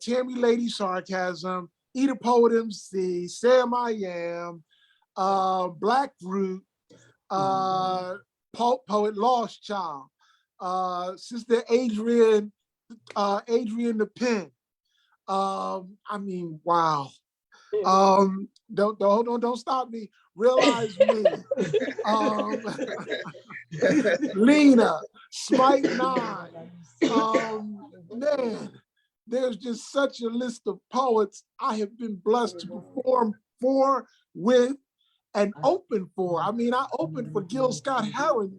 Tammy Lady Sarcasm, Eat a Poet MC, Sam I Am, Black Root, Poet Lost Child, Sister Adrian the Pen. I mean, wow. Don't stop me. Realize me. Lena, Smite 9. Man, there's just such a list of poets I have been blessed to perform for, with, and open for. I mean, I opened for Gil Scott Heron,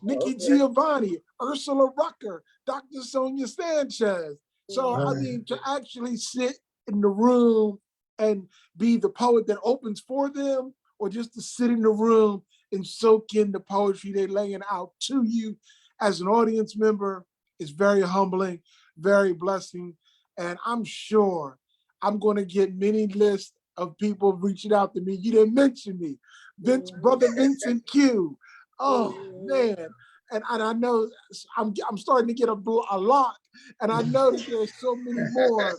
Nikki Giovanni, Ursula Rucker, Dr. Sonia Sanchez. So, I mean, to actually sit in the room and be the poet that opens for them, or just to sit in the room and soak in the poetry they're laying out to you as an audience member is very humbling, very blessing. And I'm sure I'm going to get many lists of people reaching out to me. You didn't mention me. Brother Vincent Q. Oh, man. And I know I'm starting to get a lot. And I know that there's so many more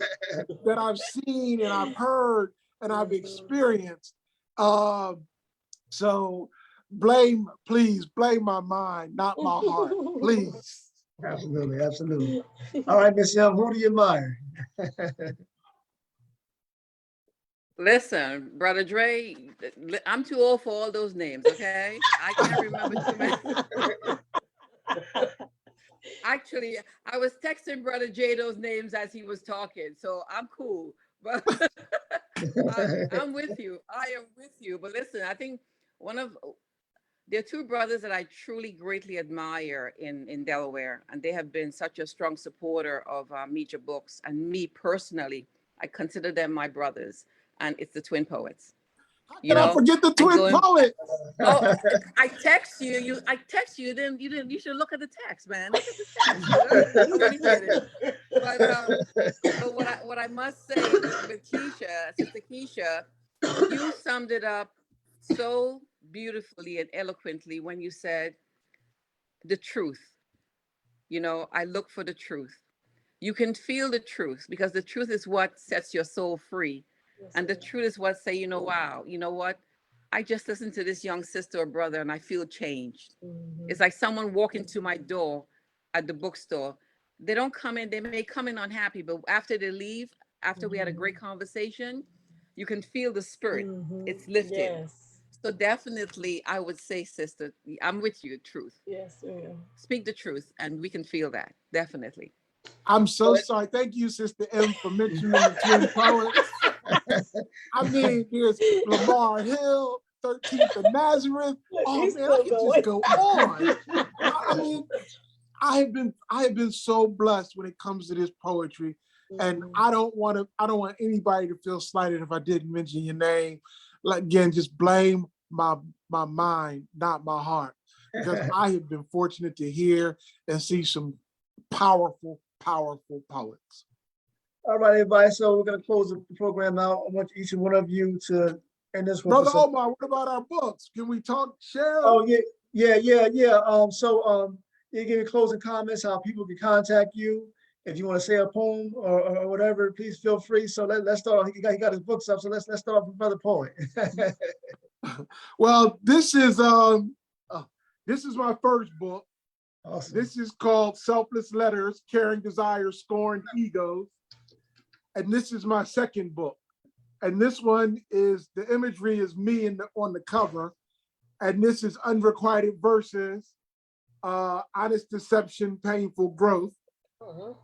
that I've seen and I've heard and I've experienced. So please blame my mind, not my heart, please. Absolutely, absolutely. All right, Miss Young, who do you admire? Listen, Brother Dre, I'm too old for all those names, okay? I can't remember too many. Actually, I was texting Brother Jay those names as he was talking, so I'm cool. But I'm with you. I am with you. But listen, I think there are two brothers that I truly greatly admire in Delaware, and they have been such a strong supporter of Meet Books. And me personally, I consider them my brothers, and it's the Twin Poets. How can I forget the Twin Poets? Oh, I text you. Then you should look at the text, man. Look at the text. I'm only kidding. But what I must say with Keisha, Sister Keisha, you summed it up so beautifully and eloquently when you said the truth. I look for the truth. You can feel the truth because the truth is what sets your soul free. And the truth is what say, wow, you know what? I just listened to this young sister or brother and I feel changed. It's like someone walking to my door at the bookstore. They don't come in, they may come in unhappy, but after they leave, after we had a great conversation, you can feel the spirit. Mhm. It's lifted. Yes. So definitely, I would say, sister, I'm with you. Truth. Yes, ma'am. Speak the truth, and we can feel that. Definitely. I'm so sorry. Thank you, Sister M, for mentioning the twin poets. I mean, there's Lamar Hill, 13th of Nazareth. Look, Oh he's man, I still could just go on. I mean, I have been so blessed when it comes to this poetry. And Mhm. I don't want anybody to feel slighted if I didn't mention your name. Like again, just blame my mind, not my heart. Because I have been fortunate to hear and see some powerful, powerful poets. All right, everybody. So we're gonna close the program out. I want each and one of you to end this with Brother some. Omar, what about our books? Can we share? Oh, yeah. You give me closing comments, how people can contact you. If you want to say a poem or whatever, please feel free. So let's start off. He got his books up, so let's start off with Brother Poet. Well, this is my first book. Awesome. This is called Selfless Letters, Caring Desires, Scorned Egos. And this is my second book. And this one is, the imagery is me on the cover. And this is Unrequited Verses, Honest Deception, Painful Growth.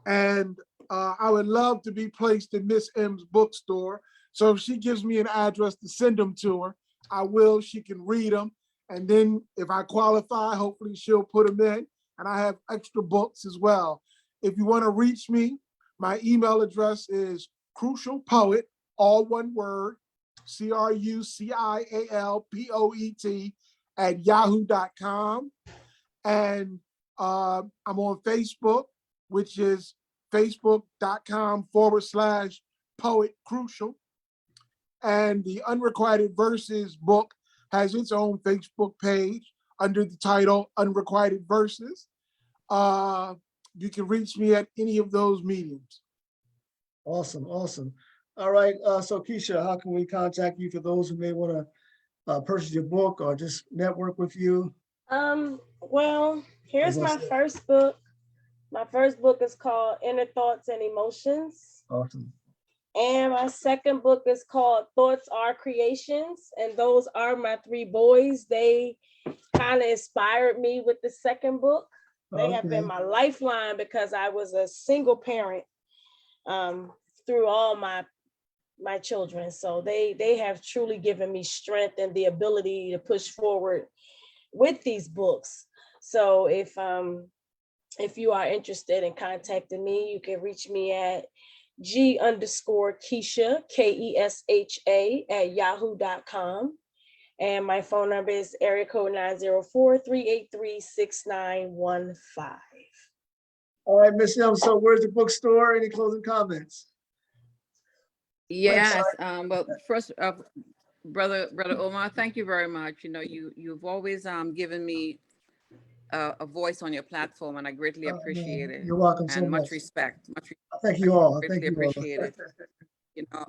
And I would love to be placed in Miss M's bookstore. So if she gives me an address to send them to her, I will. She can read them. And then if I qualify, hopefully she'll put them in. And I have extra books as well. If you want to reach me, my email address is crucialpoet, all one word, CRUCIALPOET @yahoo.com. And I'm on Facebook, which is facebook.com/Poet Crucial. And the Unrequited Verses book has its own Facebook page under the title Unrequited Verses. You can reach me at any of those mediums. Awesome. All right. So Keisha, how can we contact you for those who may want to purchase your book or just network with you? Well, here's my first book. My first book is called Inner Thoughts and Emotions. Awesome. And my second book is called Thoughts Are Creations. And those are my three boys. They kind of inspired me with the second book. They have been my lifeline because I was a single parent through all my children. So they have truly given me strength and the ability to push forward with these books. So if you are interested in contacting me, you can reach me at G_Keisha, KESHA @yahoo.com. And my phone number is area code 904-383-6915. All right, Miss Young. So where's the bookstore? Any closing comments? Yes. Well, first, brother Omar, thank you very much. You know, you've always given me a voice on your platform, and I greatly appreciate it. You're welcome. And much respect. Thank you all. Greatly appreciate it. You know,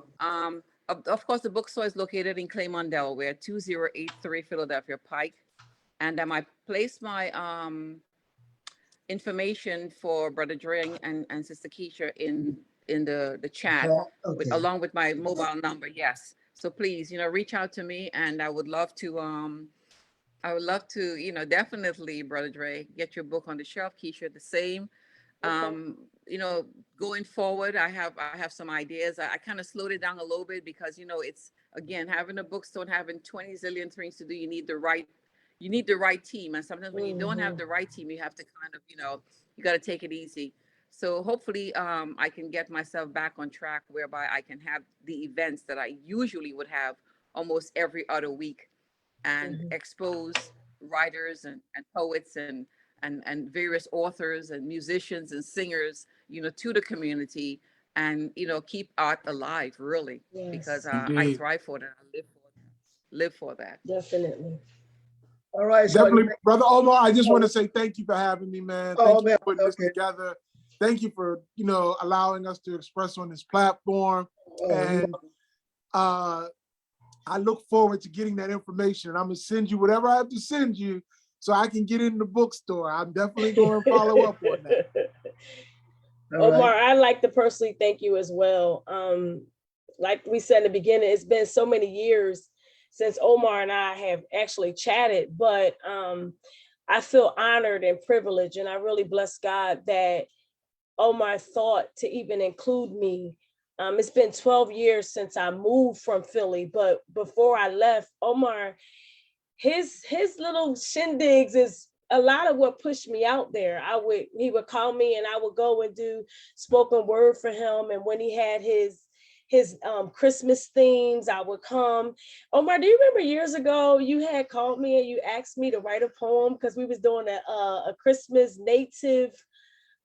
of course, the bookstore is located in Claymont, Delaware, 2083 Philadelphia Pike. And I placed my information for Brother Dreher and Sister Keisha in the chat, along with my mobile number. Yes. So please, you know, reach out to me, and I would love to, you know, definitely, Brother Dreher, get your book on the shelf. Keisha, the same. You know, going forward, I have some ideas. I kind of slowed it down a little bit because, you know, it's, again, having a bookstore and having 20 zillion things to do, you need the right team. And sometimes when you don't have the right team, you have to kind of, you know, you got to take it easy. So hopefully I can get myself back on track whereby I can have the events that I usually would have almost every other week and expose writers and poets and various authors and musicians and singers, you know, to the community, and, you know, keep art alive, really, because I thrive for that. I live for that. Definitely. All right. Definitely, Brother Omar, I just want to say thank you for having me, man. Thank you for putting this together. Thank you for, you know, allowing us to express on this platform. And I look forward to getting that information. And I'm going to send you whatever I have to send you so I can get in the bookstore. I'm definitely going to follow up on that. All Omar, right. I'd like to personally thank you as well. Like we said in the beginning, it's been so many years since Omar and I have actually chatted, but I feel honored and privileged, and I really bless God that Omar thought to even include me. It's been 12 years since I moved from Philly, but before I left, Omar, his little shindigs is a lot of what pushed me out there. He would call me and I would go and do spoken word for him. And when he had his Christmas themes, I would come. Omar, do you remember years ago you had called me and you asked me to write a poem because we was doing a Christmas native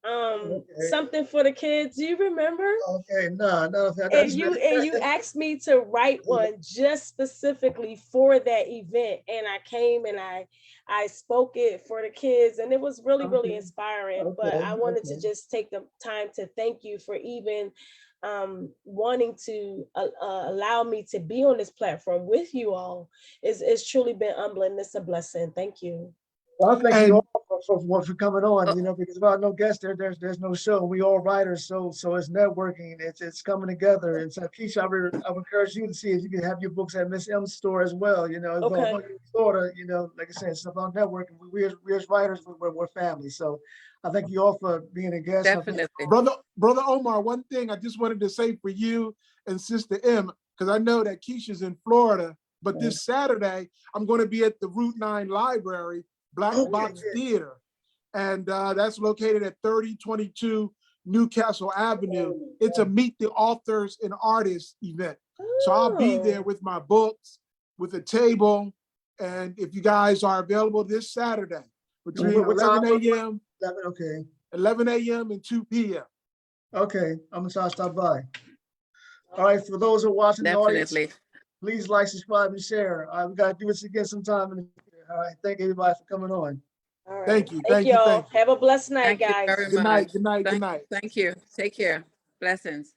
Okay. something for the kids? Do you remember? Okay, no, And that's you asked me to write one just specifically for that event, and I came and I spoke it for the kids, and it was really okay, inspiring. But okay, I wanted to okay. just take the time to thank you for even wanting to allow me to be on this platform with you all. It's truly been humbling. It's a blessing. Thank you. Well, I thank you And all for coming on, you know, because without no guest there's no show. We all writers, so it's networking, it's coming together. And so Keisha, I would encourage you to see if you can have your books at Miss M's store as well. You know, Okay. although you're in Florida, you know, like I said, it's about networking. We as writers, we're family. So I thank you all for being a guest. Definitely. brother Omar, one thing I just wanted to say for you and Sister M, because I know that Keisha's in Florida, but this Saturday I'm going to be at the Route 9 Library Black Okay, Box yeah. Theater, and that's located at 3022 Newcastle Avenue. It's a Meet the Authors and Artists event. So I'll be there Oh, with my books, with a table, and if you guys are available this Saturday between What time? 11 a.m. 11, okay, 11 a.m. and 2 p.m. okay. I'm gonna try to stop by. All right, for those who are watching the audience, Definitely. please like, subscribe, and share. We gotta do this again sometime in the future. All right, thank everybody for coming on. all right. Thank you, Thank thank you, y'all. thank you. Have a blessed night, Thank you guys. very Good night, much. good night, good night. Thank you. Take care. Blessings.